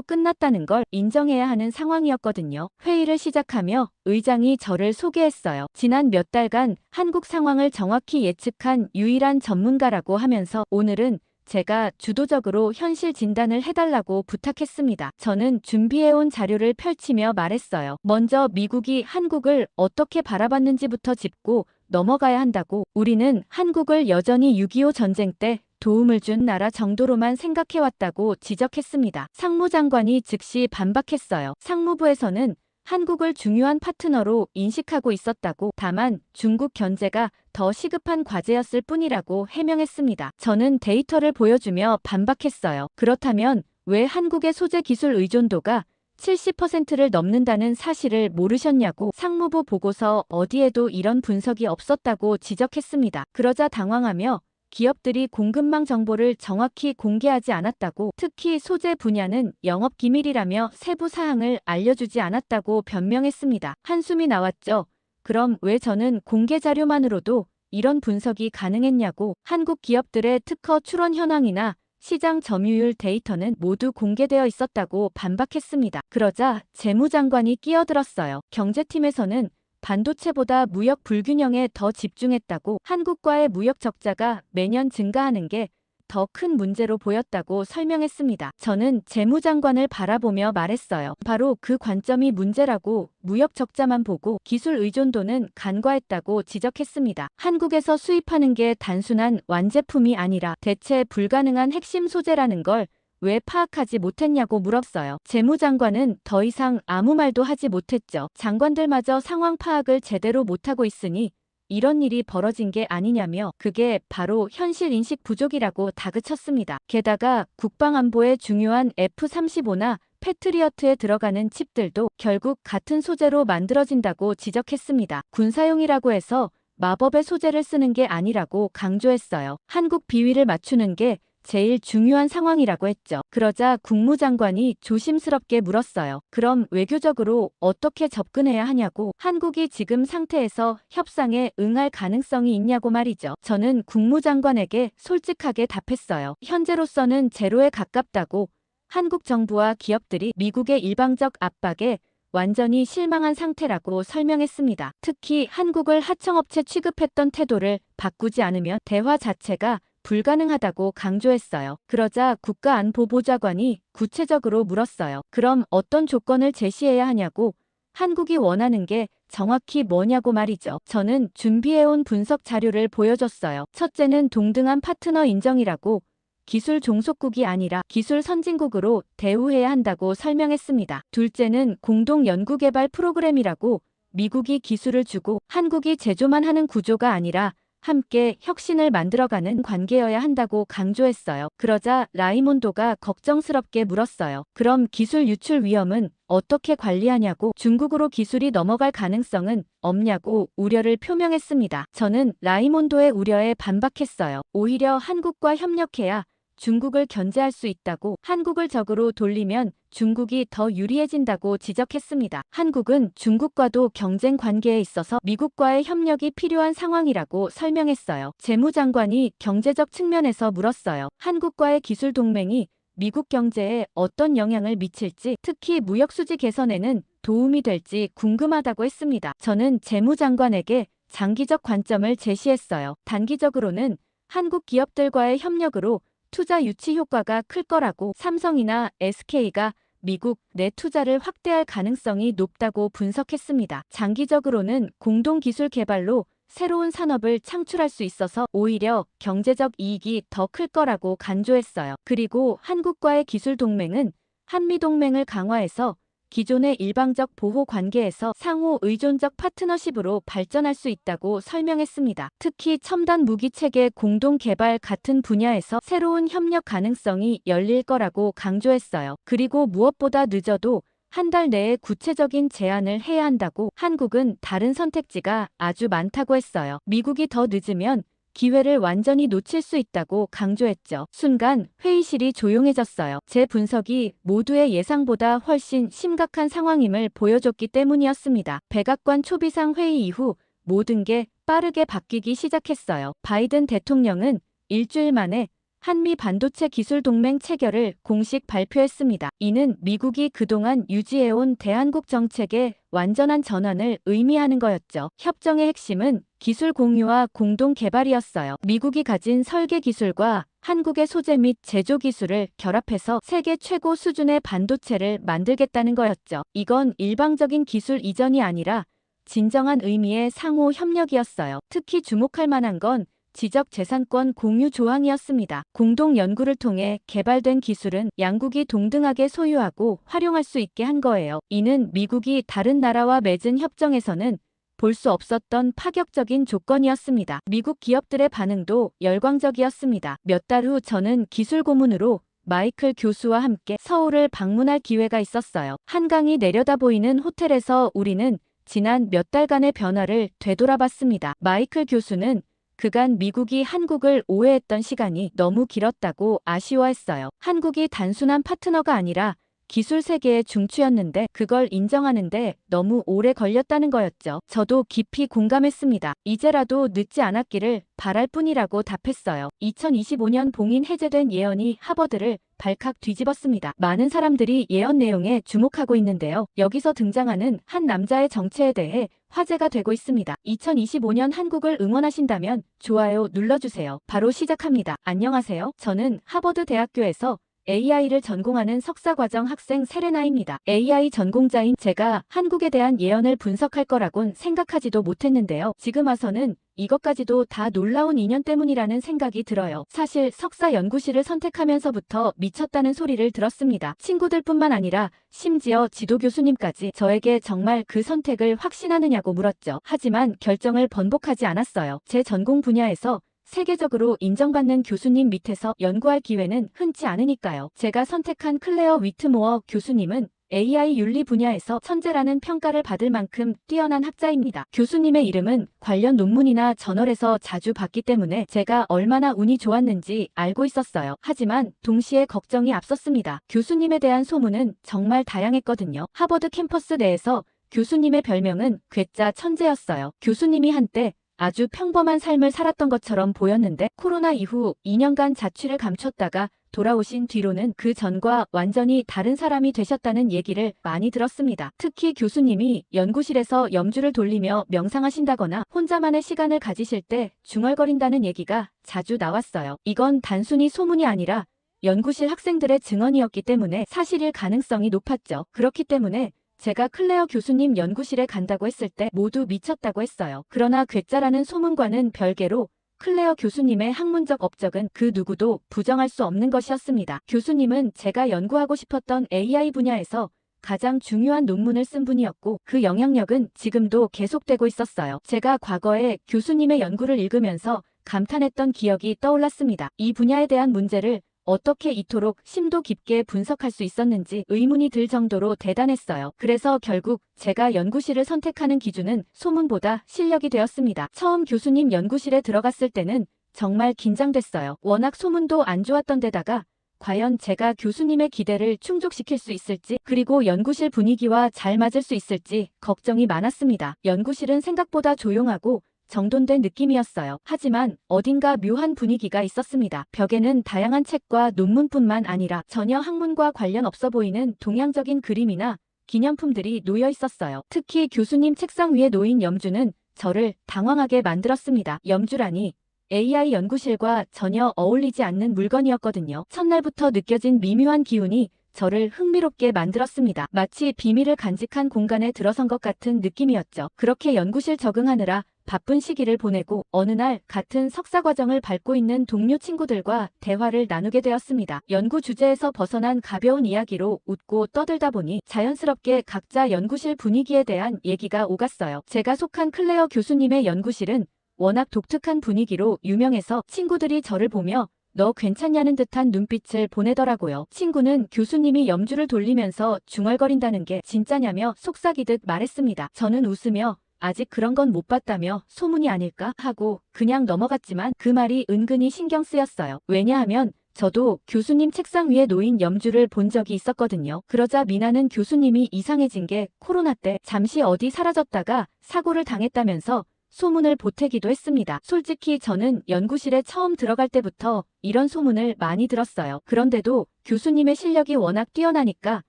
끝났다는 걸 인정해야 하는 상황이었거든요. 회의를 시작하며 의장이 저를 소개했어요. 지난 몇 달간 한국 상황을 정확히 예측한 유일한 전문가라고 하면서 오늘은 제가 주도적으로 현실 진단을 해달라고 부탁했습니다. 저는 준비해온 자료를 펼치며 말했어요. 먼저 미국이 한국을 어떻게 바라봤는지부터 짚고 넘어가야 한다고. 우리는 한국을 여전히 6.25 전쟁 때 도움을 준 나라 정도로만 생각해왔다고 지적했습니다. 상무장관이 즉시 반박했어요. 상무부에서는 한국을 중요한 파트너로 인식하고 있었다고, 다만 중국 견제가 더 시급한 과제였을 뿐이라고 해명했습니다. 저는 데이터를 보여주며 반박했어요. 그렇다면 왜 한국의 소재 기술 의존도가 70%를 넘는다는 사실을 모르셨냐고. 상무부 보고서 어디에도 이런 분석이 없었다고 지적했습니다. 그러자 당황하며 기업들이 공급망 정보를 정확히 공개하지 않았다고, 특히 소재 분야는 영업 기밀이라며 세부 사항을 알려주지 않았다고 변명했습니다. 한숨이 나왔죠. 그럼 왜 저는 공개 자료만으로도 이런 분석이 가능했냐고. 한국 기업들의 특허 출원 현황이나 시장 점유율 데이터는 모두 공개되어 있었다고 반박했습니다. 그러자 재무장관이 끼어들었어요. 경제팀에서는 반도체보다 무역 불균형에 더 집중했다고, 한국과의 무역 적자가 매년 증가하는 게 더 큰 문제로 보였다고 설명했습니다. 저는 재무장관을 바라보며 말했어요. 바로 그 관점이 문제라고. 무역 적자만 보고 기술 의존도는 간과했다고 지적했습니다. 한국에서 수입하는 게 단순한 완제품이 아니라 대체 불가능한 핵심 소재라는 걸 왜 파악하지 못했냐고 물었어요. 재무장관은 더 이상 아무 말도 하지 못했죠. 장관들마저 상황 파악을 제대로 못하고 있으니 이런 일이 벌어진 게 아니냐며, 그게 바로 현실 인식 부족이라고 다그쳤습니다. 게다가 국방안보에 중요한 F-35나 패트리어트에 들어가는 칩들도 결국 같은 소재로 만들어진다고 지적했습니다. 군사용이라고 해서 마법의 소재를 쓰는 게 아니라고 강조했어요. 한국 비위를 맞추는 게 제일 중요한 상황이라고 했죠. 그러자 국무장관이 조심스럽게 물었어요. 그럼 외교적으로 어떻게 접근해야 하냐고. 한국이 지금 상태에서 협상에 응할 가능성이 있냐고 말이죠. 저는 국무장관에게 솔직하게 답했어요. 현재로서는 제로에 가깝다고. 한국 정부와 기업들이 미국의 일방적 압박에 완전히 실망한 상태라고 설명했습니다. 특히 한국을 하청업체 취급했던 태도를 바꾸지 않으면 대화 자체가 불가능하다고 강조했어요. 그러자 국가안보보좌관이 구체적으로 물었어요. 그럼 어떤 조건을 제시해야 하냐고. 한국이 원하는 게 정확히 뭐냐고 말이죠. 저는 준비해온 분석 자료를 보여줬어요. 첫째는 동등한 파트너 인정이라고. 기술 종속국이 아니라 기술 선진국으로 대우해야 한다고 설명했습니다. 둘째는 공동 연구개발 프로그램이라고. 미국이 기술을 주고 한국이 제조만 하는 구조가 아니라 함께 혁신을 만들어가는 관계여야 한다고 강조했어요. 그러자 라이몬도가 걱정스럽게 물었어요. 그럼 기술 유출 위험은 어떻게 관리하냐고. 중국으로 기술이 넘어갈 가능성은 없냐고 우려를 표명했습니다. 저는 라이몬도의 우려에 반박했어요. 오히려 한국과 협력해야 중국을 견제할 수 있다고. 한국을 적으로 돌리면 중국이 더 유리해진다고 지적했습니다. 한국은 중국과도 경쟁 관계에 있어서 미국과의 협력이 필요한 상황이라고 설명했어요. 재무장관이 경제적 측면에서 물었어요. 한국과의 기술 동맹이 미국 경제에 어떤 영향을 미칠지, 특히 무역 수지 개선에는 도움이 될지 궁금하다고 했습니다. 저는 재무장관에게 장기적 관점을 제시했어요. 단기적으로는 한국 기업들과의 협력으로 투자 유치 효과가 클 거라고. 삼성이나 SK가 미국 내 투자를 확대할 가능성이 높다고 분석했습니다. 장기적으로는 공동 기술 개발로 새로운 산업을 창출할 수 있어서 오히려 경제적 이익이 더 클 거라고 강조했어요. 그리고 한국과의 기술 동맹은 한미 동맹을 강화해서 기존의 일방적 보호 관계에서 상호 의존적 파트너십으로 발전할 수 있다고 설명했습니다. 특히 첨단 무기 체계 공동 개발 같은 분야에서 새로운 협력 가능성이 열릴 거라고 강조했어요. 그리고 무엇보다 늦어도 한 달 내에 구체적인 제안을 해야 한다고. 한국은 다른 선택지가 아주 많다고 했어요. 미국이 더 늦으면 기회를 완전히 놓칠 수 있다고 강조했죠. 순간 회의실이 조용해졌어요. 제 분석이 모두의 예상보다 훨씬 심각한 상황임을 보여줬기 때문이었습니다. 백악관 초비상 회의 이후 모든 게 빠르게 바뀌기 시작했어요. 바이든 대통령은 일주일 만에 한미 반도체 기술 동맹 체결을 공식 발표했습니다. 이는 미국이 그동안 유지해온 대한국 정책의 완전한 전환을 의미하는 거였죠. 협정의 핵심은 기술 공유와 공동 개발이었어요. 미국이 가진 설계 기술과 한국의 소재 및 제조 기술을 결합해서 세계 최고 수준의 반도체를 만들겠다는 거였죠. 이건 일방적인 기술 이전이 아니라 진정한 의미의 상호 협력이었어요. 특히 주목할 만한 건 지적 재산권 공유 조항이었습니다. 공동 연구를 통해 개발된 기술은 양국이 동등하게 소유하고 활용할 수 있게 한 거예요. 이는 미국이 다른 나라와 맺은 협정에서는 볼 수 없었던 파격적인 조건이었습니다. 미국 기업들의 반응도 열광적이었습니다. 몇 달 후 저는 기술 고문으로 마이클 교수와 함께 서울을 방문할 기회가 있었어요. 한강이 내려다 보이는 호텔에서 우리는 지난 몇 달간의 변화를 되돌아봤습니다. 마이클 교수는 그간 미국이 한국을 오해했던 시간이 너무 길었다고 아쉬워했어요. 한국이 단순한 파트너가 아니라 기술 세계의 중추였는데 그걸 인정하는데 너무 오래 걸렸다는 거였죠. 저도 깊이 공감했습니다. 이제라도 늦지 않았기를 바랄 뿐이라고 답했어요. 2025년 봉인 해제된 예언이 하버드를 발칵 뒤집었습니다. 많은 사람들이 예언 내용에 주목하고 있는데요. 여기서 등장하는 한 남자의 정체에 대해 화제가 되고 있습니다. 2025년 한국을 응원하신다면 좋아요 눌러주세요. 바로 시작합니다. 안녕하세요. 저는 하버드 대학교에서 AI를 전공하는 석사과정 학생 세레나입니다. AI 전공자인 제가 한국에 대한 예언을 분석할 거라곤 생각하지도 못했는데요. 지금 와서는 이것까지도 다 놀라운 인연 때문이라는 생각이 들어요. 사실 석사 연구실을 선택하면서부터 미쳤다는 소리를 들었습니다. 친구들뿐만 아니라 심지어 지도 교수님까지 저에게 정말 그 선택을 확신하느냐고 물었죠. 하지만 결정을 번복하지 않았어요. 제 전공 분야에서 세계적으로 인정받는 교수님 밑에서 연구할 기회는 흔치 않으니까요. 제가 선택한 클레어 위트모어 교수님은 AI 윤리 분야에서 천재라는 평가를 받을 만큼 뛰어난 학자입니다. 교수님의 이름은 관련 논문이나 저널에서 자주 봤기 때문에 제가 얼마나 운이 좋았는지 알고 있었어요. 하지만 동시에 걱정이 앞섰습니다. 교수님에 대한 소문은 정말 다양했거든요. 하버드 캠퍼스 내에서 교수님의 별명은 괴짜 천재였어요. 교수님이 한때 아주 평범한 삶을 살았던 것처럼 보였는데 코로나 이후 2년간 자취를 감췄다가 돌아오신 뒤로는 그 전과 완전히 다른 사람이 되셨다는 얘기를 많이 들었습니다. 특히 교수님이 연구실에서 염주를 돌리며 명상하신다거나 혼자만의 시간을 가지실 때 중얼거린다는 얘기가 자주 나왔어요. 이건 단순히 소문이 아니라 연구실 학생들의 증언이었기 때문에 사실일 가능성이 높았죠. 그렇기 때문에 제가 클레어 교수님 연구실에 간다고 했을 때 모두 미쳤다고 했어요. 그러나 괴짜라는 소문과는 별개로 클레어 교수님의 학문적 업적은 그 누구도 부정할 수 없는 것이었습니다. 교수님은 제가 연구하고 싶었던 AI 분야에서 가장 중요한 논문을 쓴 분이었고 그 영향력은 지금도 계속되고 있었어요. 제가 과거에 교수님의 연구를 읽으면서 감탄했던 기억이 떠올랐습니다. 이 분야에 대한 문제를 어떻게 이토록 심도 깊게 분석할 수 있었는지 의문이 들 정도로 대단했어요. 그래서 결국 제가 연구실을 선택하는 기준은 소문보다 실력이 되었습니다. 처음 교수님 연구실에 들어갔을 때는 정말 긴장됐어요. 워낙 소문도 안 좋았던 데다가 과연 제가 교수님의 기대를 충족시킬 수 있을지 그리고 연구실 분위기와 잘 맞을 수 있을지 걱정이 많았습니다. 연구실은 생각보다 조용하고 정돈된 느낌이었어요. 하지만 어딘가 묘한 분위기가 있었습니다. 벽에는 다양한 책과 논문뿐만 아니라 전혀 학문과 관련 없어 보이는 동양적인 그림이나 기념품들이 놓여 있었어요. 특히 교수님 책상 위에 놓인 염주는 저를 당황하게 만들었습니다. 염주라니 AI 연구실과 전혀 어울리지 않는 물건이었거든요. 첫날부터 느껴진 미묘한 기운이 저를 흥미롭게 만들었습니다. 마치 비밀을 간직한 공간에 들어선 것 같은 느낌이었죠. 그렇게 연구실 적응하느라 바쁜 시기를 보내고 어느 날 같은 석사 과정을 밟고 있는 동료 친구들과 대화를 나누게 되었습니다. 연구 주제에서 벗어난 가벼운 이야기로 웃고 떠들다 보니 자연스럽게 각자 연구실 분위기에 대한 얘기가 오갔어요. 제가 속한 클레어 교수님의 연구실은 워낙 독특한 분위기로 유명해서 친구들이 저를 보며 너 괜찮냐는 듯한 눈빛을 보내더라고요. 친구는 교수님이 염주를 돌리면서 중얼거린다는 게 진짜냐며 속삭이듯 말했습니다. 저는 웃으며 아직 그런 건 못 봤다며 소문이 아닐까 하고 그냥 넘어갔지만 그 말이 은근히 신경 쓰였어요. 왜냐하면 저도 교수님 책상 위에 놓인 염주를 본 적이 있었거든요. 그러자 미나는 교수님이 이상해진 게 코로나 때 잠시 어디 사라졌다가 사고를 당했다면서 소문을 보태기도 했습니다. 솔직히 저는 연구실에 처음 들어갈 때부터 이런 소문을 많이 들었어요. 그런데도 교수님의 실력이 워낙 뛰어나니까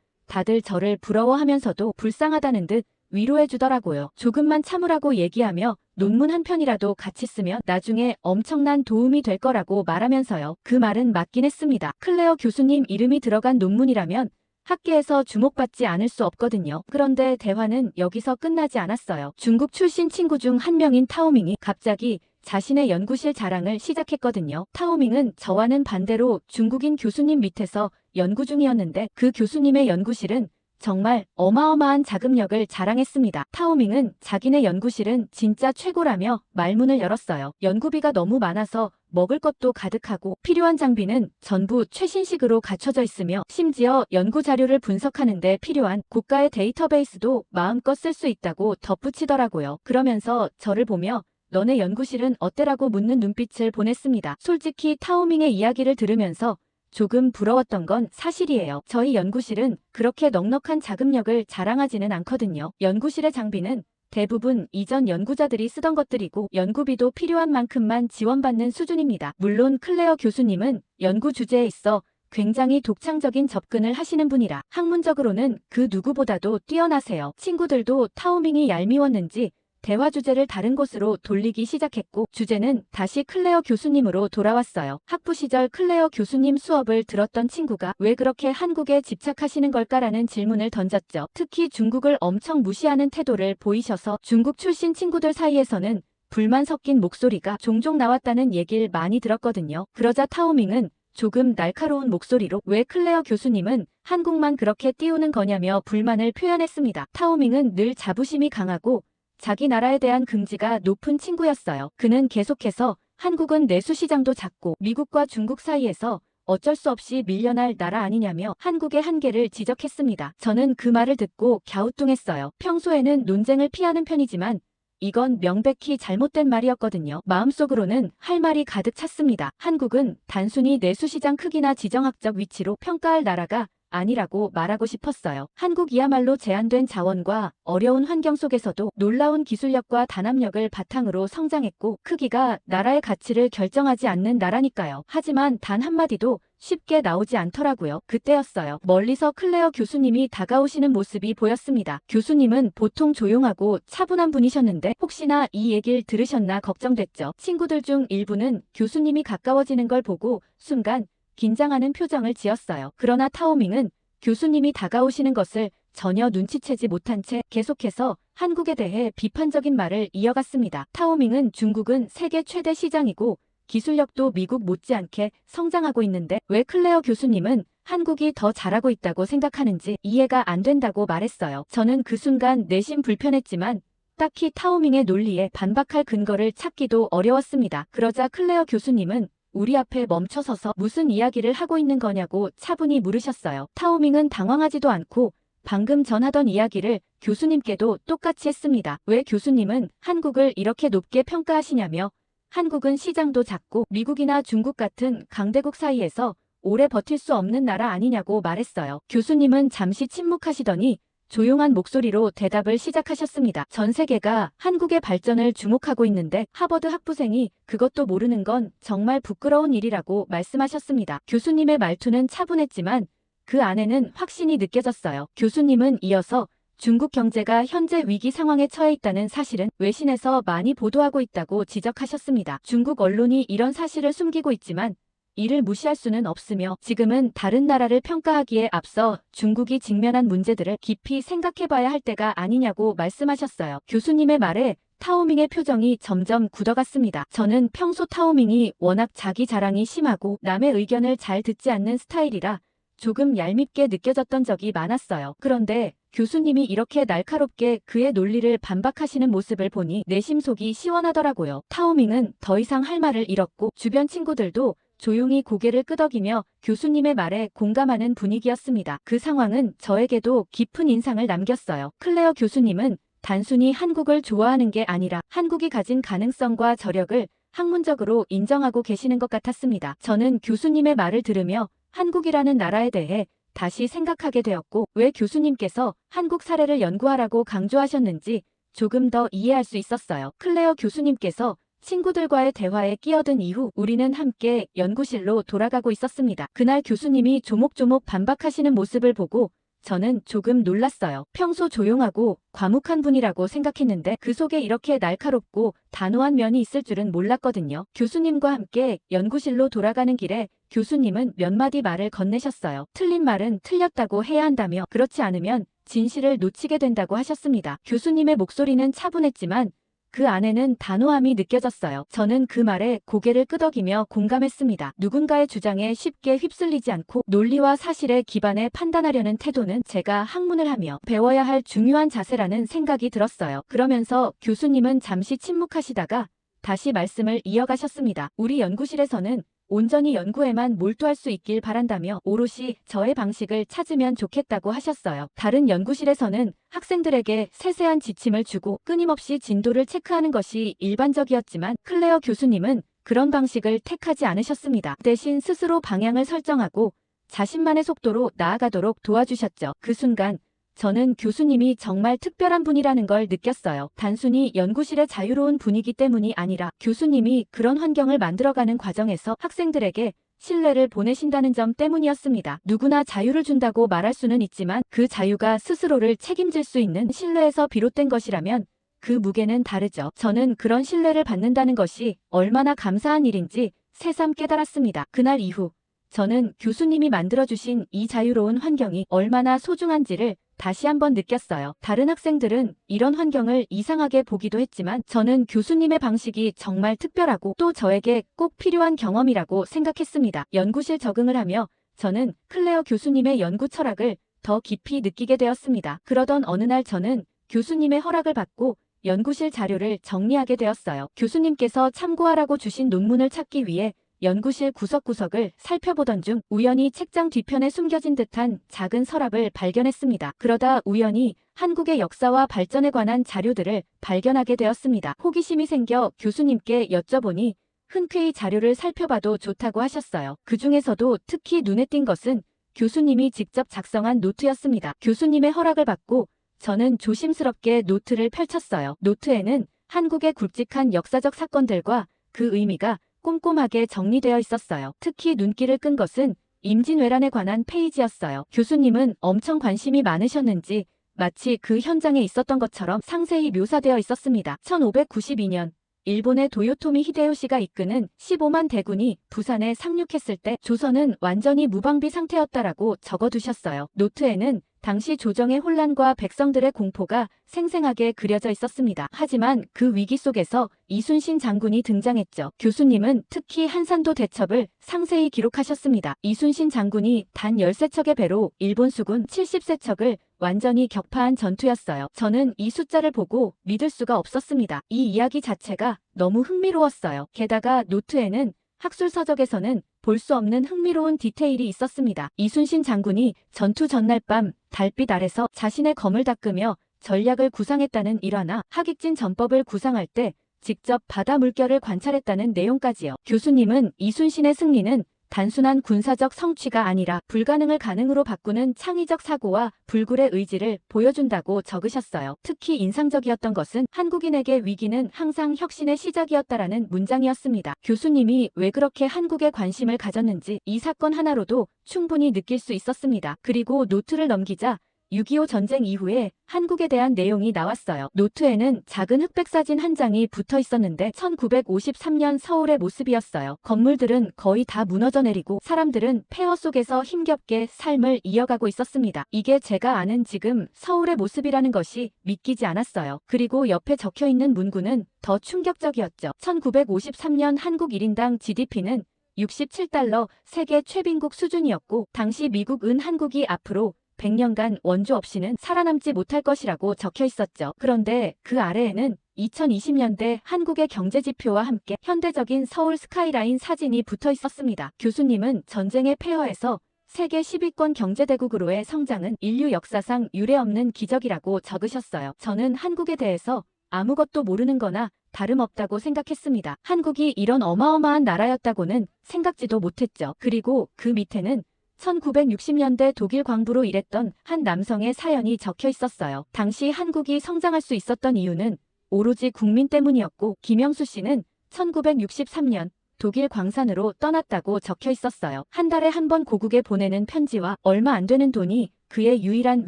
다들 저를 부러워하면서도 불쌍하다는 듯 위로해주더라고요. 조금만 참으라고 얘기하며 논문 한 편이라도 같이 쓰면 나중에 엄청난 도움이 될 거라고 말하면서요. 그 말은 맞긴 했습니다. 클레어 교수님 이름이 들어간 논문이라면 학계에서 주목받지 않을 수 없거든요. 그런데 대화는 여기서 끝나지 않았어요. 중국 출신 친구 중 한 명인 타오밍이 갑자기 자신의 연구실 자랑을 시작했거든요. 타오밍은 저와는 반대로 중국인 교수님 밑에서 연구 중이었는데 그 교수님의 연구실은 정말 어마어마한 자금력을 자랑했습니다. 타오밍은 자기네 연구실은 진짜 최고라며 말문을 열었어요. 연구비가 너무 많아서 먹을 것도 가득하고 필요한 장비는 전부 최신식으로 갖춰져 있으며 심지어 연구 자료를 분석하는 데 필요한 고가의 데이터베이스도 마음껏 쓸 수 있다고 덧붙이더라고요. 그러면서 저를 보며 너네 연구실은 어때라고 묻는 눈빛을 보냈습니다. 솔직히 타오밍의 이야기를 들으면서 조금 부러웠던 건 사실이에요. 저희 연구실은 그렇게 넉넉한 자금력을 자랑하지는 않거든요. 연구실의 장비는 대부분 이전 연구자들이 쓰던 것들이고 연구비도 필요한 만큼만 지원받는 수준입니다. 물론 클레어 교수님은 연구 주제에 있어 굉장히 독창적인 접근을 하시는 분이라 학문적으로는 그 누구보다도 뛰어나세요. 친구들도 타오밍이 얄미웠는지 대화 주제를 다른 곳으로 돌리기 시작했고 주제는 다시 클레어 교수님으로 돌아왔어요. 학부 시절 클레어 교수님 수업을 들었던 친구가 왜 그렇게 한국에 집착하시는 걸까라는 질문을 던졌죠. 특히 중국을 엄청 무시하는 태도를 보이셔서 중국 출신 친구들 사이에서는 불만 섞인 목소리가 종종 나왔다는 얘기를 많이 들었거든요. 그러자 타오밍은 조금 날카로운 목소리로 왜 클레어 교수님은 한국만 그렇게 띄우는 거냐며 불만을 표현했습니다. 타오밍은 늘 자부심이 강하고 자기 나라에 대한 긍지가 높은 친구였어요. 그는 계속해서 한국은 내수 시장도 작고 미국과 중국 사이에서 어쩔 수 없이 밀려날 나라 아니냐며 한국의 한계를 지적했습니다. 저는 그 말을 듣고 갸우뚱했어요. 평소에는 논쟁을 피하는 편이지만 이건 명백히 잘못된 말이었거든요. 마음속으로는 할 말이 가득 찼습니다. 한국은 단순히 내수 시장 크기나 지정학적 위치로 평가할 나라가 아니라고 말하고 싶었어요. 한국이야말로 제한된 자원과 어려운 환경 속에서도 놀라운 기술력과 단합력을 바탕으로 성장했고 크기가 나라의 가치를 결정하지 않는 나라니까요. 하지만 단 한마디도 쉽게 나오지 않더라고요. 그때였어요. 멀리서 클레어 교수님이 다가오시는 모습이 보였습니다. 교수님은 보통 조용하고 차분한 분이셨는데 혹시나 이 얘기를 들으셨나 걱정됐죠. 친구들 중 일부는 교수님이 가까워지는 걸 보고 순간 긴장하는 표정을 지었어요. 그러나 타오밍은 교수님이 다가오시는 것을 전혀 눈치채지 못한 채 계속해서 한국에 대해 비판적인 말을 이어갔습니다. 타오밍은 중국은 세계 최대 시장이고 기술력도 미국 못지않게 성장하고 있는데 왜 클레어 교수님은 한국이 더 잘하고 있다고 생각하는지 이해가 안 된다고 말했어요. 저는 그 순간 내심 불편했지만 딱히 타오밍의 논리에 반박할 근거를 찾기도 어려웠습니다. 그러자 클레어 교수님은 우리 앞에 멈춰서서 무슨 이야기를 하고 있는 거냐고 차분히 물으셨어요. 타오밍은 당황하지도 않고 방금 전하던 이야기를 교수님께도 똑같이 했습니다. 왜 교수님은 한국을 이렇게 높게 평가하시냐며 한국은 시장도 작고 미국이나 중국 같은 강대국 사이에서 오래 버틸 수 없는 나라 아니냐고 말했어요. 교수님은 잠시 침묵하시더니 조용한 목소리로 대답을 시작하셨습니다. 전 세계가 한국의 발전을 주목하고 있는데 하버드 학부생이 그것도 모르는 건 정말 부끄러운 일이라고 말씀하셨습니다. 교수님의 말투는 차분했지만 그 안에는 확신이 느껴졌어요. 교수님은 이어서 중국 경제가 현재 위기 상황에 처해 있다는 사실은 외신에서 많이 보도하고 있다고 지적하셨습니다. 중국 언론이 이런 사실을 숨기고 있지만 이를 무시할 수는 없으며 지금은 다른 나라를 평가하기에 앞서 중국이 직면한 문제들을 깊이 생각해봐야 할 때가 아니냐고 말씀하셨어요. 교수님의 말에 타오밍의 표정이 점점 굳어갔습니다. 저는 평소 타오밍이 워낙 자기 자랑이 심하고 남의 의견을 잘 듣지 않는 스타일이라 조금 얄밉게 느껴졌던 적이 많았어요. 그런데 교수님이 이렇게 날카롭게 그의 논리를 반박하시는 모습을 보니 내 심속이 시원하더라고요. 타오밍은 더 이상 할 말을 잃었고 주변 친구들도 조용히 고개를 끄덕이며 교수님의 말에 공감하는 분위기였습니다. 그 상황은 저에게도 깊은 인상을 남겼어요. 클레어 교수님은 단순히 한국을 좋아하는 게 아니라 한국이 가진 가능성과 저력을 학문적으로 인정하고 계시는 것 같았습니다. 저는 교수님의 말을 들으며 한국이라는 나라에 대해 다시 생각하게 되었고 왜 교수님께서 한국 사례를 연구하라고 강조하셨는지 조금 더 이해할 수 있었어요. 클레어 교수님께서 친구들과의 대화에 끼어든 이후 우리는 함께 연구실로 돌아가고 있었습니다. 그날 교수님이 조목조목 반박하시는 모습을 보고 저는 조금 놀랐어요. 평소 조용하고 과묵한 분이라고 생각했는데 그 속에 이렇게 날카롭고 단호한 면이 있을 줄은 몰랐거든요. 교수님과 함께 연구실로 돌아가는 길에 교수님은 몇 마디 말을 건네셨어요. 틀린 말은 틀렸다고 해야 한다며 그렇지 않으면 진실을 놓치게 된다고 하셨습니다. 교수님의 목소리는 차분했지만 그 안에는 단호함이 느껴졌어요. 저는 그 말에 고개를 끄덕이며 공감했습니다. 누군가의 주장에 쉽게 휩쓸리지 않고 논리와 사실에 기반해 판단하려는 태도는 제가 학문을 하며 배워야 할 중요한 자세라는 생각이 들었어요. 그러면서 교수님은 잠시 침묵하시다가 다시 말씀을 이어가셨습니다. 우리 연구실에서는 온전히 연구에만 몰두할 수 있길 바란다며 오롯이 저의 방식을 찾으면 좋겠다고 하셨어요. 다른 연구실에서는 학생들에게 세세한 지침을 주고 끊임없이 진도를 체크하는 것이 일반적이었지만 클레어 교수님은 그런 방식을 택하지 않으셨습니다. 대신 스스로 방향을 설정하고 자신만의 속도로 나아가도록 도와주셨죠. 그 순간 저는 교수님이 정말 특별한 분이라는 걸 느꼈어요. 단순히 연구실의 자유로운 분위기 때문이 아니라 교수님이 그런 환경을 만들어가는 과정에서 학생들에게 신뢰를 보내신다는 점 때문이었습니다. 누구나 자유를 준다고 말할 수는 있지만 그 자유가 스스로를 책임질 수 있는 신뢰에서 비롯된 것이라면 그 무게는 다르죠. 저는 그런 신뢰를 받는다는 것이 얼마나 감사한 일인지 새삼 깨달았습니다. 그날 이후 저는 교수님이 만들어주신 이 자유로운 환경이 얼마나 소중한지를 다시 한번 느꼈어요. 다른 학생들은 이런 환경을 이상하게 보기도 했지만 저는 교수님의 방식이 정말 특별하고 또 저에게 꼭 필요한 경험이라고 생각했습니다. 연구실 적응을 하며 저는 클레어 교수님의 연구 철학을 더 깊이 느끼게 되었습니다. 그러던 어느 날 저는 교수님의 허락을 받고 연구실 자료를 정리하게 되었어요. 교수님께서 참고하라고 주신 논문을 찾기 위해 연구실 구석구석을 살펴보던 중 우연히 책장 뒤편에 숨겨진 듯한 작은 서랍을 발견했습니다. 그러다 우연히 한국의 역사와 발전에 관한 자료들을 발견하게 되었습니다. 호기심이 생겨 교수님께 여쭤보니 흔쾌히 자료를 살펴봐도 좋다고 하셨어요. 그 중에서도 특히 눈에 띈 것은 교수님이 직접 작성한 노트였습니다. 교수님의 허락을 받고 저는 조심스럽게 노트를 펼쳤어요. 노트에는 한국의 굵직한 역사적 사건들과 그 의미가 꼼꼼하게 정리되어 있었어요. 특히 눈길을 끈 것은 임진왜란에 관한 페이지였어요. 교수님은 엄청 관심이 많으셨는지 마치 그 현장에 있었던 것처럼 상세히 묘사되어 있었습니다. 1592년 일본의 도요토미 히데요시가 이끄는 15만 대군이 부산에 상륙했을 때 조선은 완전히 무방비 상태였다라고 적어두셨어요. 노트에는 당시 조정의 혼란과 백성들의 공포가 생생하게 그려져 있었습니다. 하지만 그 위기 속에서 이순신 장군이 등장했죠. 교수님은 특히 한산도 대첩을 상세히 기록하셨습니다. 이순신 장군이 단 13척의 배로 일본 수군 70세척을 완전히 격파한 전투였어요. 저는 이 숫자를 보고 믿을 수가 없었습니다. 이 이야기 자체가 너무 흥미로웠어요. 게다가 노트에는 학술서적에서는 볼 수 없는 흥미로운 디테일이 있었습니다. 이순신 장군이 전투 전날 밤 달빛 아래서 자신의 검을 닦으며 전략을 구상했다는 일화나 하객진 전법을 구상할 때 직접 바다 물결을 관찰했다는 내용까지요. 교수님은 이순신의 승리는 단순한 군사적 성취가 아니라 불가능을 가능으로 바꾸는 창의적 사고와 불굴의 의지를 보여준다고 적으셨어요. 특히 인상적이었던 것은 한국인에게 위기는 항상 혁신의 시작이었다라는 문장이었습니다. 교수님이 왜 그렇게 한국에 관심을 가졌는지 이 사건 하나로도 충분히 느낄 수 있었습니다. 그리고 노트를 넘기자 6.25 전쟁 이후에 한국에 대한 내용이 나왔어요. 노트에는 작은 흑백 사진 한 장이 붙어 있었는데 1953년 서울의 모습이었어요. 건물들은 거의 다 무너져 내리고 사람들은 폐허 속에서 힘겹게 삶을 이어가고 있었습니다. 이게 제가 아는 지금 서울의 모습이라는 것이 믿기지 않았어요. 그리고 옆에 적혀 있는 문구는 더 충격적이었죠. 1953년 한국 1인당 GDP는 67달러 세계 최빈국 수준이었고 당시 미국은 한국이 앞으로 100년간 원조 없이는 살아남지 못할 것이라고 적혀 있었죠. 그런데 그 아래에는 2020년대 한국의 경제지표와 함께 현대적인 서울 스카이라인 사진이 붙어 있었습니다. 교수님은 전쟁의 폐허에서 세계 10위권 경제대국으로의 성장은 인류 역사상 유례없는 기적이라고 적으셨어요. 저는 한국에 대해서 아무것도 모르는 거나 다름없다고 생각했습니다. 한국이 이런 어마어마한 나라였다고는 생각지도 못했죠. 그리고 그 밑에는 1960년대 독일 광부로 일했던 한 남성의 사연이 적혀 있었어요. 당시 한국이 성장할 수 있었던 이유는 오로지 국민 때문이었고 김영수 씨는 1963년 독일 광산으로 떠났다고 적혀 있었어요. 한 달에 한 번 고국에 보내는 편지와 얼마 안 되는 돈이 그의 유일한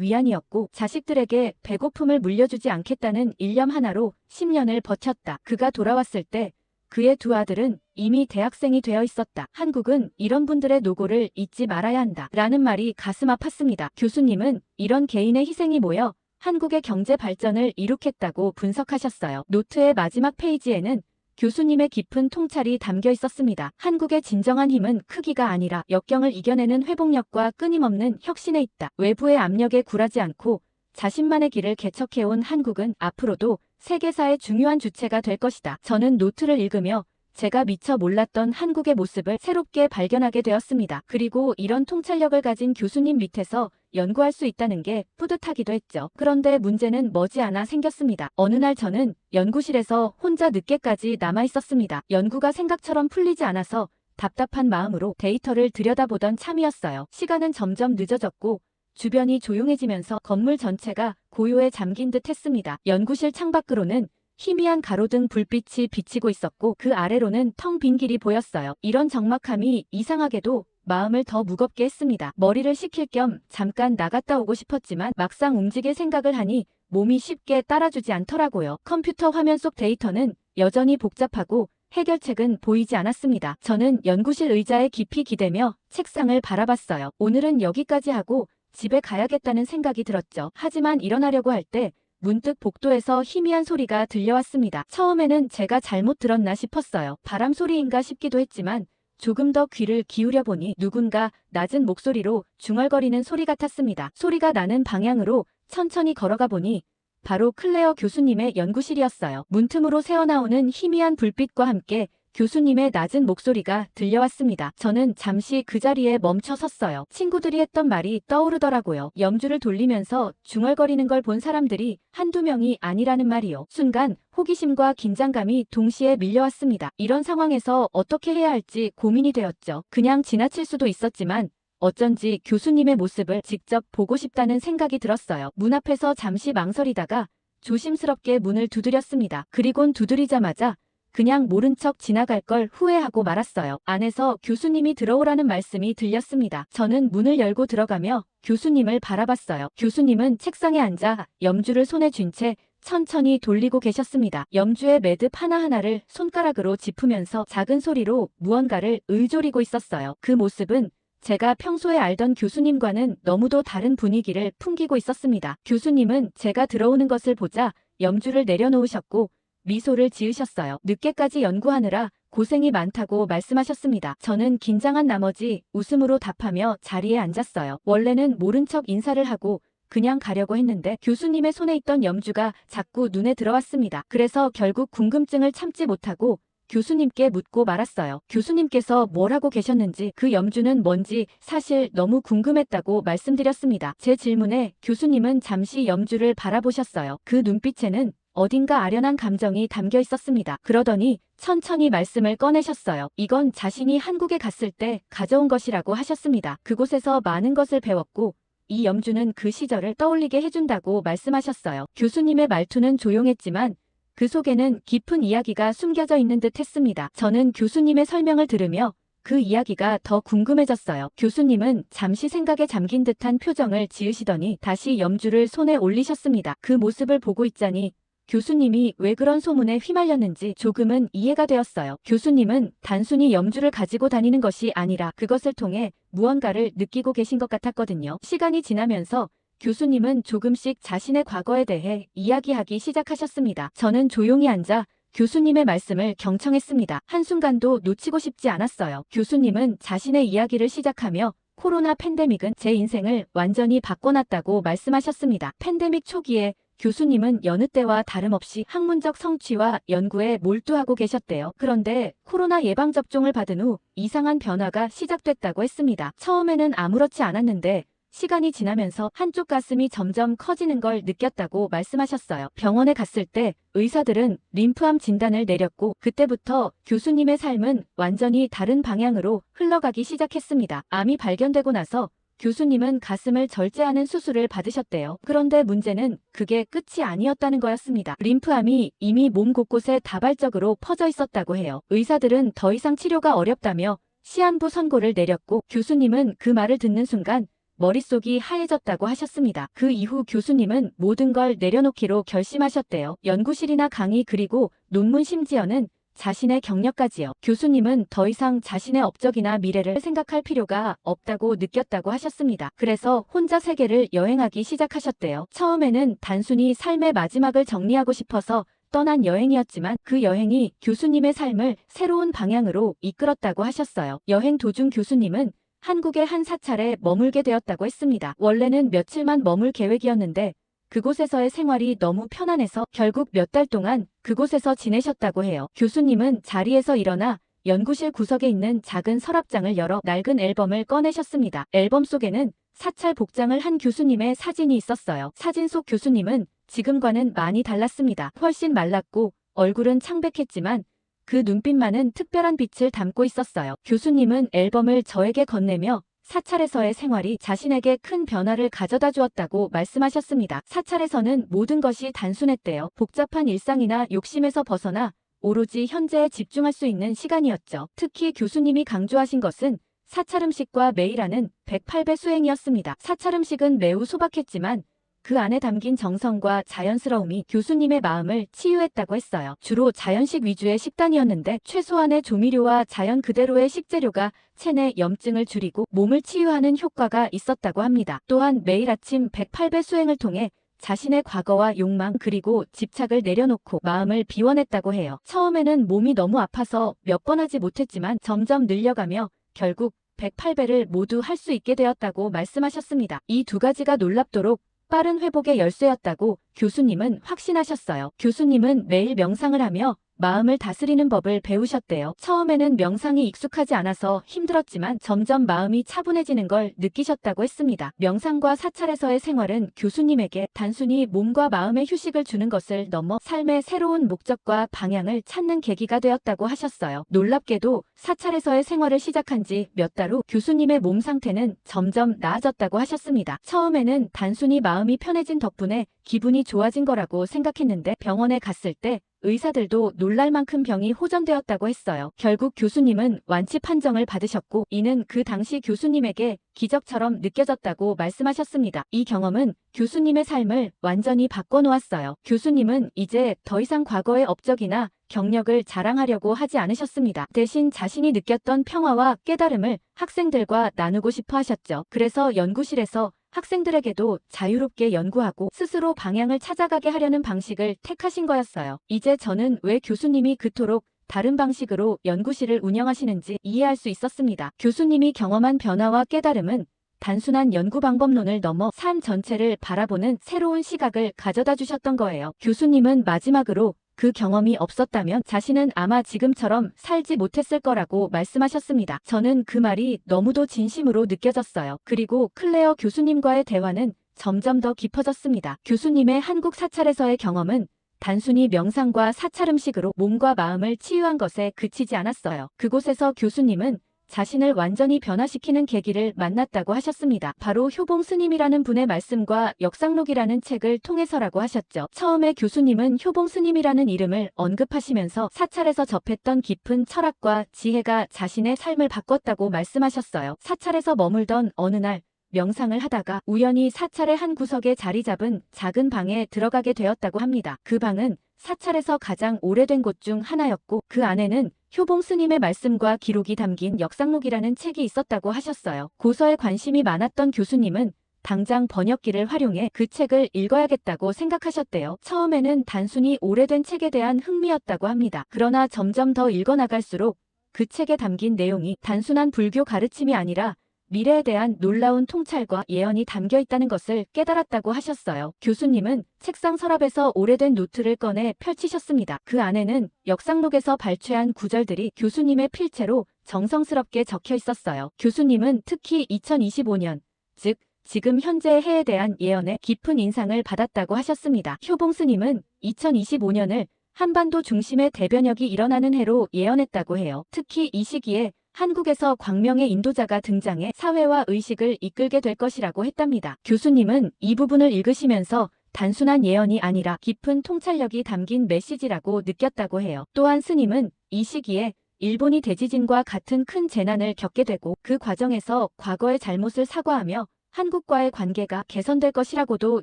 위안이었고 자식들에게 배고픔을 물려주지 않겠다는 일념 하나로 10년을 버텼다. 그가 돌아왔을 때 그의 두 아들은 이미 대학생이 되어 있었다. 한국은 이런 분들의 노고를 잊지 말아야 한다. 라는 말이 가슴 아팠습니다. 교수님은 이런 개인의 희생이 모여 한국의 경제 발전을 이룩했다고 분석하셨어요. 노트의 마지막 페이지에는 교수님의 깊은 통찰이 담겨 있었습니다. 한국의 진정한 힘은 크기가 아니라 역경을 이겨내는 회복력과 끊임없는 혁신에 있다. 외부의 압력에 굴하지 않고 자신만의 길을 개척해온 한국은 앞으로도 세계사의 중요한 주체가 될 것이다. 저는 노트를 읽으며 제가 미처 몰랐던 한국의 모습을 새롭게 발견하게 되었습니다. 그리고 이런 통찰력을 가진 교수님 밑에서 연구할 수 있다는 게 뿌듯하기도 했죠. 그런데 문제는 머지않아 생겼습니다. 어느 날 저는 연구실에서 혼자 늦게까지 남아 있었습니다. 연구가 생각처럼 풀리지 않아서 답답한 마음으로 데이터를 들여다보던 참이었어요. 시간은 점점 늦어졌고 주변이 조용해지면서 건물 전체가 고요에 잠긴 듯 했습니다. 연구실 창밖으로는 희미한 가로등 불빛이 비치고 있었고 그 아래로는 텅 빈 길이 보였어요. 이런 적막함이 이상하게도 마음을 더 무겁게 했습니다. 머리를 식힐 겸 잠깐 나갔다 오고 싶었지만 막상 움직일 생각을 하니 몸이 쉽게 따라주지 않더라고요. 컴퓨터 화면 속 데이터는 여전히 복잡하고 해결책은 보이지 않았습니다. 저는 연구실 의자에 깊이 기대며 책상을 바라봤어요. 오늘은 여기까지 하고 집에 가야겠다는 생각이 들었죠. 하지만 일어나려고 할 때 문득 복도에서 희미한 소리가 들려왔습니다. 처음에는 제가 잘못 들었나 싶었어요. 바람 소리인가 싶기도 했지만 조금 더 귀를 기울여 보니 누군가 낮은 목소리로 중얼거리는 소리 같았습니다. 소리가 나는 방향으로 천천히 걸어가 보니 바로 클레어 교수님의 연구실이었어요. 문틈으로 새어나오는 희미한 불빛과 함께 교수님의 낮은 목소리가 들려왔습니다. 저는 잠시 그 자리에 멈춰 섰어요. 친구들이 했던 말이 떠오르더라고요. 염주를 돌리면서 중얼거리는 걸 본 사람들이 한두 명이 아니라는 말이요. 순간 호기심과 긴장감이 동시에 밀려왔습니다. 이런 상황에서 어떻게 해야 할지 고민이 되었죠. 그냥 지나칠 수도 있었지만 어쩐지 교수님의 모습을 직접 보고 싶다는 생각이 들었어요. 문 앞에서 잠시 망설이다가 조심스럽게 문을 두드렸습니다. 그리곤 두드리자마자 그냥 모른 척 지나갈 걸 후회하고 말았어요. 안에서 교수님이 들어오라는 말씀이 들렸습니다. 저는 문을 열고 들어가며 교수님을 바라봤어요. 교수님은 책상에 앉아 염주를 손에 쥔 채 천천히 돌리고 계셨습니다. 염주의 매듭 하나하나를 손가락으로 짚으면서 작은 소리로 무언가를 의조리고 있었어요. 그 모습은 제가 평소에 알던 교수님과는 너무도 다른 분위기를 풍기고 있었습니다. 교수님은 제가 들어오는 것을 보자 염주를 내려놓으셨고 미소를 지으셨어요. 늦게까지 연구하느라 고생이 많다고 말씀하셨습니다. 저는 긴장한 나머지 웃음으로 답하며 자리에 앉았어요. 원래는 모른 척 인사를 하고 그냥 가려고 했는데 교수님의 손에 있던 염주가 자꾸 눈에 들어왔습니다. 그래서 결국 궁금증을 참지 못하고 교수님께 묻고 말았어요. 교수님께서 뭘 하고 계셨는지 그 염주는 뭔지 사실 너무 궁금했다고 말씀드렸습니다. 제 질문에 교수님은 잠시 염주를 바라보셨어요. 그 눈빛에는 어딘가 아련한 감정이 담겨 있었습니다. 그러더니 천천히 말씀을 꺼내셨어요. 이건 자신이 한국에 갔을 때 가져온 것이라고 하셨습니다. 그곳에서 많은 것을 배웠고 이 염주는 그 시절을 떠올리게 해준다고 말씀하셨어요. 교수님의 말투는 조용했지만 그 속에는 깊은 이야기가 숨겨져 있는 듯 했습니다. 저는 교수님의 설명을 들으며 그 이야기가 더 궁금해졌어요. 교수님은 잠시 생각에 잠긴 듯한 표정을 지으시더니 다시 염주를 손에 올리셨습니다. 그 모습을 보고 있자니 교수님이 왜 그런 소문에 휘말렸는지 조금은 이해가 되었어요. 교수님은 단순히 염주를 가지고 다니는 것이 아니라 그것을 통해 무언가를 느끼고 계신 것 같았거든요. 시간이 지나면서 교수님은 조금씩 자신의 과거에 대해 이야기하기 시작하셨습니다. 저는 조용히 앉아 교수님의 말씀을 경청했습니다. 한순간도 놓치고 싶지 않았어요. 교수님은 자신의 이야기를 시작하며 코로나 팬데믹은 제 인생을 완전히 바꿔놨다고 말씀하셨습니다. 팬데믹 초기에 교수님은 여느 때와 다름없이 학문적 성취와 연구에 몰두하고 계셨대요. 그런데 코로나 예방접종을 받은 후 이상한 변화가 시작됐다고 했습니다. 처음에는 아무렇지 않았는데 시간이 지나면서 한쪽 가슴이 점점 커지는 걸 느꼈다고 말씀하셨어요. 병원에 갔을 때 의사들은 림프암 진단을 내렸고 그때부터 교수님의 삶은 완전히 다른 방향으로 흘러가기 시작했습니다. 암이 발견되고 나서 교수님은 가슴을 절제하는 수술을 받으셨대요. 그런데 문제는 그게 끝이 아니었다는 거였습니다. 림프암이 이미 몸 곳곳에 다발적으로 퍼져 있었다고 해요. 의사들은 더 이상 치료가 어렵다며 시한부 선고를 내렸고 교수님은 그 말을 듣는 순간 머릿속이 하얘졌다고 하셨습니다. 그 이후 교수님은 모든 걸 내려놓기로 결심하셨대요. 연구실이나 강의 그리고 논문 심지어는 자신의 경력까지요. 교수님은 더 이상 자신의 업적이나 미래를 생각할 필요가 없다고 느꼈다고 하셨습니다. 그래서 혼자 세계를 여행하기 시작하셨대요. 처음에는 단순히 삶의 마지막을 정리하고 싶어서 떠난 여행이었지만 그 여행이 교수님의 삶을 새로운 방향으로 이끌었다고 하셨어요. 여행 도중 교수님은 한국의 한 사찰에 머물게 되었다고 했습니다. 원래는 며칠만 머물 계획이었는데 그곳에서의 생활이 너무 편안해서 결국 몇 달 동안 그곳에서 지내셨다고 해요. 교수님은 자리에서 일어나 연구실 구석에 있는 작은 서랍장을 열어 낡은 앨범을 꺼내셨습니다. 앨범 속에는 사찰 복장을 한 교수님의 사진이 있었어요. 사진 속 교수님은 지금과는 많이 달랐습니다. 훨씬 말랐고 얼굴은 창백했지만 그 눈빛만은 특별한 빛을 담고 있었어요. 교수님은 앨범을 저에게 건네며 사찰에서의 생활이 자신에게 큰 변화를 가져다 주었다고 말씀하셨습니다. 사찰에서는 모든 것이 단순했대요. 복잡한 일상이나 욕심에서 벗어나 오로지 현재에 집중할 수 있는 시간이었죠. 특히 교수님이 강조하신 것은 사찰 음식과 매일 하는 108배 수행이었습니다. 사찰 음식은 매우 소박했지만 그 안에 담긴 정성과 자연스러움이 교수님의 마음을 치유했다고 했어요. 주로 자연식 위주의 식단이었는데 최소한의 조미료와 자연 그대로의 식재료가 체내 염증을 줄이고 몸을 치유하는 효과가 있었다고 합니다. 또한 매일 아침 108배 수행을 통해 자신의 과거와 욕망 그리고 집착을 내려놓고 마음을 비워냈다고 해요. 처음에는 몸이 너무 아파서 몇 번 하지 못했지만 점점 늘려가며 결국 108배를 모두 할 수 있게 되었다고 말씀하셨습니다. 이 두 가지가 놀랍도록 빠른 회복의 열쇠였다고 교수님은 확신하셨어요. 교수님은 매일 명상을 하며 마음을 다스리는 법을 배우셨대요. 처음에는 명상이 익숙하지 않아서 힘들었지만 점점 마음이 차분해지는 걸 느끼셨다고 했습니다. 명상과 사찰에서의 생활은 교수님에게 단순히 몸과 마음의 휴식을 주는 것을 넘어 삶의 새로운 목적과 방향을 찾는 계기가 되었다고 하셨어요. 놀랍게도 사찰에서의 생활을 시작한 지 몇 달 후 교수님의 몸 상태는 점점 나아졌다고 하셨습니다. 처음에는 단순히 마음이 편해진 덕분에 기분이 좋아진 거라고 생각했는데 병원에 갔을 때 의사들도 놀랄 만큼 병이 호전되었다고 했어요. 결국 교수님은 완치 판정을 받으셨고 이는 그 당시 교수님에게 기적처럼 느껴졌다고 말씀하셨습니다. 이 경험은 교수님의 삶을 완전히 바꿔놓았어요. 교수님은 이제 더 이상 과거의 업적이나 경력을 자랑하려고 하지 않으셨습니다. 대신 자신이 느꼈던 평화와 깨달음을 학생들과 나누고 싶어 하셨죠. 그래서 연구실에서 학생들에게도 자유롭게 연구하고 스스로 방향을 찾아가게 하려는 방식을 택하신 거였어요. 이제 저는 왜 교수님이 그토록 다른 방식으로 연구실을 운영하시는지 이해할 수 있었습니다. 교수님이 경험한 변화와 깨달음은 단순한 연구 방법론을 넘어 삶 전체를 바라보는 새로운 시각을 가져다 주셨던 거예요. 교수님은 마지막으로 그 경험이 없었다면 자신은 아마 지금처럼 살지 못했을 거라고 말씀하셨습니다. 저는 그 말이 너무도 진심으로 느껴졌어요. 그리고 클레어 교수님과의 대화는 점점 더 깊어졌습니다. 교수님의 한국 사찰에서의 경험은 단순히 명상과 사찰 음식으로 몸과 마음을 치유한 것에 그치지 않았어요. 그곳에서 교수님은 자신을 완전히 변화시키는 계기를 만났다고 하셨습니다. 바로 효봉 스님이라는 분의 말씀과 역상록이라는 책을 통해서라고 하셨죠. 처음에 교수님은 효봉 스님이라는 이름을 언급하시면서 사찰에서 접했던 깊은 철학과 지혜가 자신의 삶을 바꿨다고 말씀하셨어요. 사찰에서 머물던 어느 날 명상을 하다가 우연히 사찰의 한 구석에 자리 잡은 작은 방에 들어가게 되었다고 합니다. 그 방은 사찰에서 가장 오래된 곳 중 하나였고 그 안에는 효봉 스님의 말씀과 기록이 담긴 역상록이라는 책이 있었다고 하셨어요. 고서에 관심이 많았던 교수님은 당장 번역기를 활용해 그 책을 읽어야겠다고 생각하셨대요. 처음에는 단순히 오래된 책에 대한 흥미였다고 합니다. 그러나 점점 더 읽어나갈수록 그 책에 담긴 내용이 단순한 불교 가르침이 아니라 미래에 대한 놀라운 통찰과 예언이 담겨 있다는 것을 깨달았다고 하셨어요. 교수님은 책상 서랍에서 오래된 노트를 꺼내 펼치셨습니다. 그 안에는 역상록에서 발췌한 구절들이 교수님의 필체로 정성스럽게 적혀 있었어요. 교수님은 특히 2025년, 즉 지금 현재의 해에 대한 예언에 깊은 인상을 받았다고 하셨습니다. 효봉 스님은 2025년을 한반도 중심의 대변혁이 일어나는 해로 예언했다고 해요. 특히 이 시기에 한국에서 광명의 인도자가 등장해 사회와 의식을 이끌게 될 것이라고 했답니다. 교수님은 이 부분을 읽으시면서 단순한 예언이 아니라 깊은 통찰력이 담긴 메시지라고 느꼈다고 해요. 또한 스님은 이 시기에 일본이 대지진과 같은 큰 재난을 겪게 되고 그 과정에서 과거의 잘못을 사과하며 한국과의 관계가 개선될 것이라고도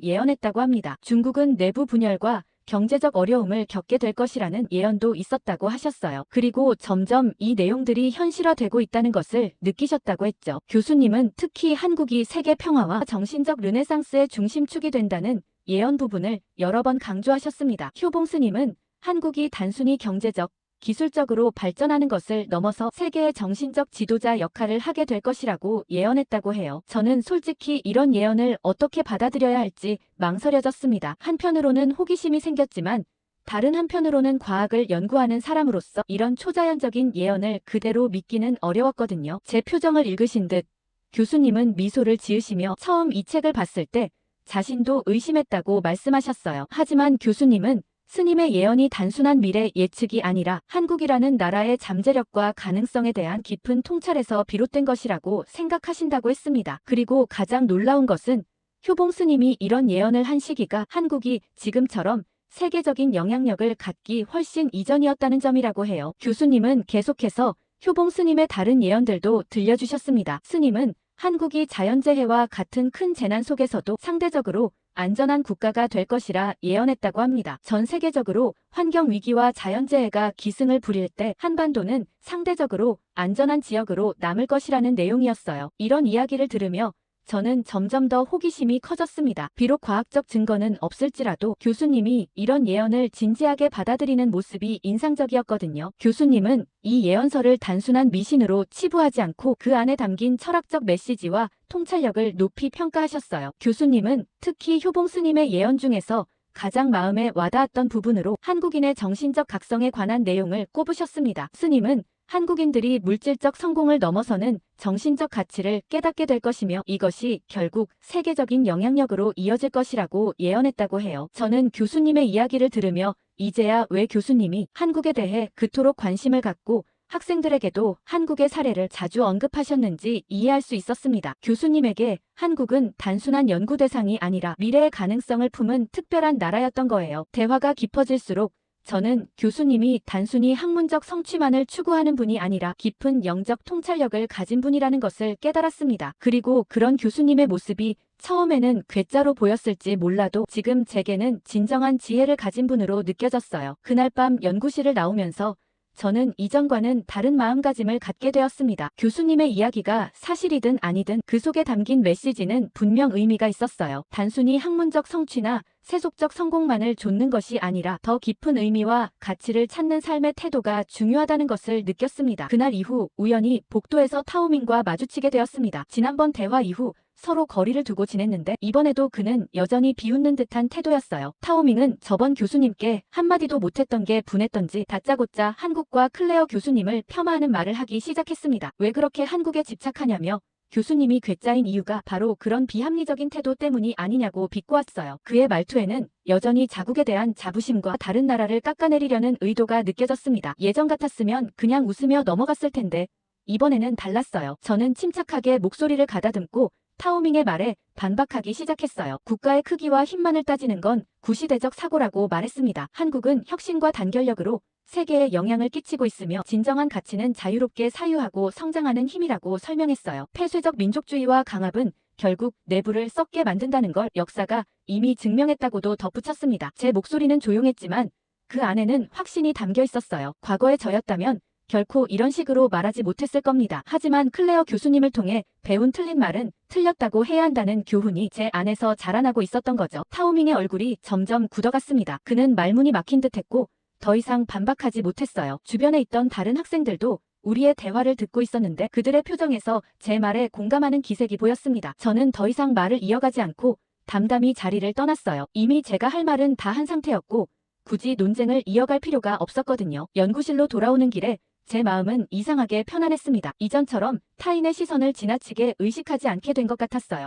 예언했다고 합니다. 중국은 내부 분열과 경제적 어려움을 겪게 될 것이라는 예언도 있었다고 하셨어요. 그리고 점점 이 내용들이 현실화되고 있다는 것을 느끼셨다고 했죠. 교수님은 특히 한국이 세계 평화와 정신적 르네상스의 중심축이 된다는 예언 부분을 여러 번 강조하셨습니다. 효봉 스님은 한국이 단순히 경제적, 기술적으로 발전하는 것을 넘어서 세계의 정신적 지도자 역할을 하게 될 것이라고 예언했다고 해요. 저는 솔직히 이런 예언을 어떻게 받아들여야 할지 망설여졌습니다. 한편으로는 호기심이 생겼지만 다른 한편으로는 과학을 연구하는 사람으로서 이런 초자연적인 예언을 그대로 믿기는 어려웠거든요. 제 표정을 읽으신 듯 교수님은 미소를 지으시며 처음 이 책을 봤을 때 자신도 의심했다고 말씀하셨어요. 하지만 교수님은 스님의 예언이 단순한 미래 예측이 아니라 한국이라는 나라의 잠재력과 가능성에 대한 깊은 통찰에서 비롯된 것이라고 생각하신다고 했습니다. 그리고 가장 놀라운 것은 효봉 스님이 이런 예언을 한 시기가 한국이 지금처럼 세계적인 영향력을 갖기 훨씬 이전이었다는 점이라고 해요. 교수님은 계속해서 효봉 스님의 다른 예언들도 들려주셨습니다. 스님은 한국이 자연재해와 같은 큰 재난 속에서도 상대적으로 안전한 국가가 될 것이라 예언했다고 합니다. 전 세계적으로 환경위기와 자연재해가 기승을 부릴 때 한반도는 상대적으로 안전한 지역으로 남을 것이라는 내용이었어요. 이런 이야기를 들으며 저는 점점 더 호기심이 커졌습니다. 비록 과학적 증거는 없을지라도 교수님이 이런 예언을 진지하게 받아들이는 모습이 인상적이었거든요. 교수님은 이 예언서를 단순한 미신으로 치부하지 않고 그 안에 담긴 철학적 메시지와 통찰력을 높이 평가하셨어요. 교수님은 특히 효봉 스님의 예언 중에서 가장 마음에 와닿았던 부분으로 한국인의 정신적 각성에 관한 내용을 꼽으셨습니다. 스님은 한국인들이 물질적 성공을 넘어서는 정신적 가치를 깨닫게 될 것이며 이것이 결국 세계적인 영향력으로 이어질 것이라고 예언했다고 해요. 저는 교수님의 이야기를 들으며 이제야 왜 교수님이 한국에 대해 그토록 관심을 갖고 학생들에게도 한국의 사례를 자주 언급하셨는지 이해할 수 있었습니다. 교수님에게 한국은 단순한 연구 대상이 아니라 미래의 가능성을 품은 특별한 나라였던 거예요. 대화가 깊어질수록 저는 교수님이 단순히 학문적 성취만을 추구하는 분이 아니라 깊은 영적 통찰력을 가진 분이라는 것을 깨달았습니다. 그리고 그런 교수님의 모습이 처음에는 괴짜로 보였을지 몰라도 지금 제게는 진정한 지혜를 가진 분으로 느껴졌어요. 그날 밤 연구실을 나오면서 저는 이전과는 다른 마음가짐을 갖게 되었습니다. 교수님의 이야기가 사실이든 아니든 그 속에 담긴 메시지는 분명 의미가 있었어요. 단순히 학문적 성취나 세속적 성공만을 좇는 것이 아니라 더 깊은 의미와 가치를 찾는 삶의 태도가 중요하다는 것을 느꼈습니다. 그날 이후 우연히 복도에서 타오밍과 마주치게 되었습니다. 지난번 대화 이후 서로 거리를 두고 지냈는데 이번에도 그는 여전히 비웃는 듯한 태도였어요. 타오밍은 저번 교수님께 한마디도 못했던 게 분했던지 다짜고짜 한국과 클레어 교수님을 폄하하는 말을 하기 시작했습니다. 왜 그렇게 한국에 집착하냐며 교수님이 괴짜인 이유가 바로 그런 비합리적인 태도 때문이 아니냐고 비꼬았어요. 그의 말투에는 여전히 자국에 대한 자부심과 다른 나라를 깎아내리려는 의도가 느껴졌습니다. 예전 같았으면 그냥 웃으며 넘어갔을 텐데 이번에는 달랐어요. 저는 침착하게 목소리를 가다듬고 타오밍의 말에 반박하기 시작했어요. 국가의 크기와 힘만을 따지는 건 구시대적 사고라고 말했습니다. 한국은 혁신과 단결력으로 세계에 영향을 끼치고 있으며 진정한 가치는 자유롭게 사유하고 성장하는 힘이라고 설명했어요. 폐쇄적 민족주의와 강압은 결국 내부를 썩게 만든다는 걸 역사가 이미 증명했다고도 덧붙였습니다. 제 목소리는 조용했지만 그 안에는 확신이 담겨 있었어요. 과거의 저였다면 결코 이런 식으로 말하지 못했을 겁니다. 하지만 클레어 교수님을 통해 배운 틀린 말은 틀렸다고 해야 한다는 교훈이 제 안에서 자라나고 있었던 거죠. 타오밍의 얼굴이 점점 굳어갔습니다. 그는 말문이 막힌 듯했고 더 이상 반박하지 못했어요. 주변에 있던 다른 학생들도 우리의 대화를 듣고 있었는데 그들의 표정에서 제 말에 공감하는 기색이 보였습니다. 저는 더 이상 말을 이어가지 않고 담담히 자리를 떠났어요. 이미 제가 할 말은 다 한 상태였고 굳이 논쟁을 이어갈 필요가 없었거든요. 연구실로 돌아오는 길에 제 마음은 이상하게 편안했습니다. 이전처럼 타인의 시선을 지나치게 의식하지 않게 된 것 같았어요.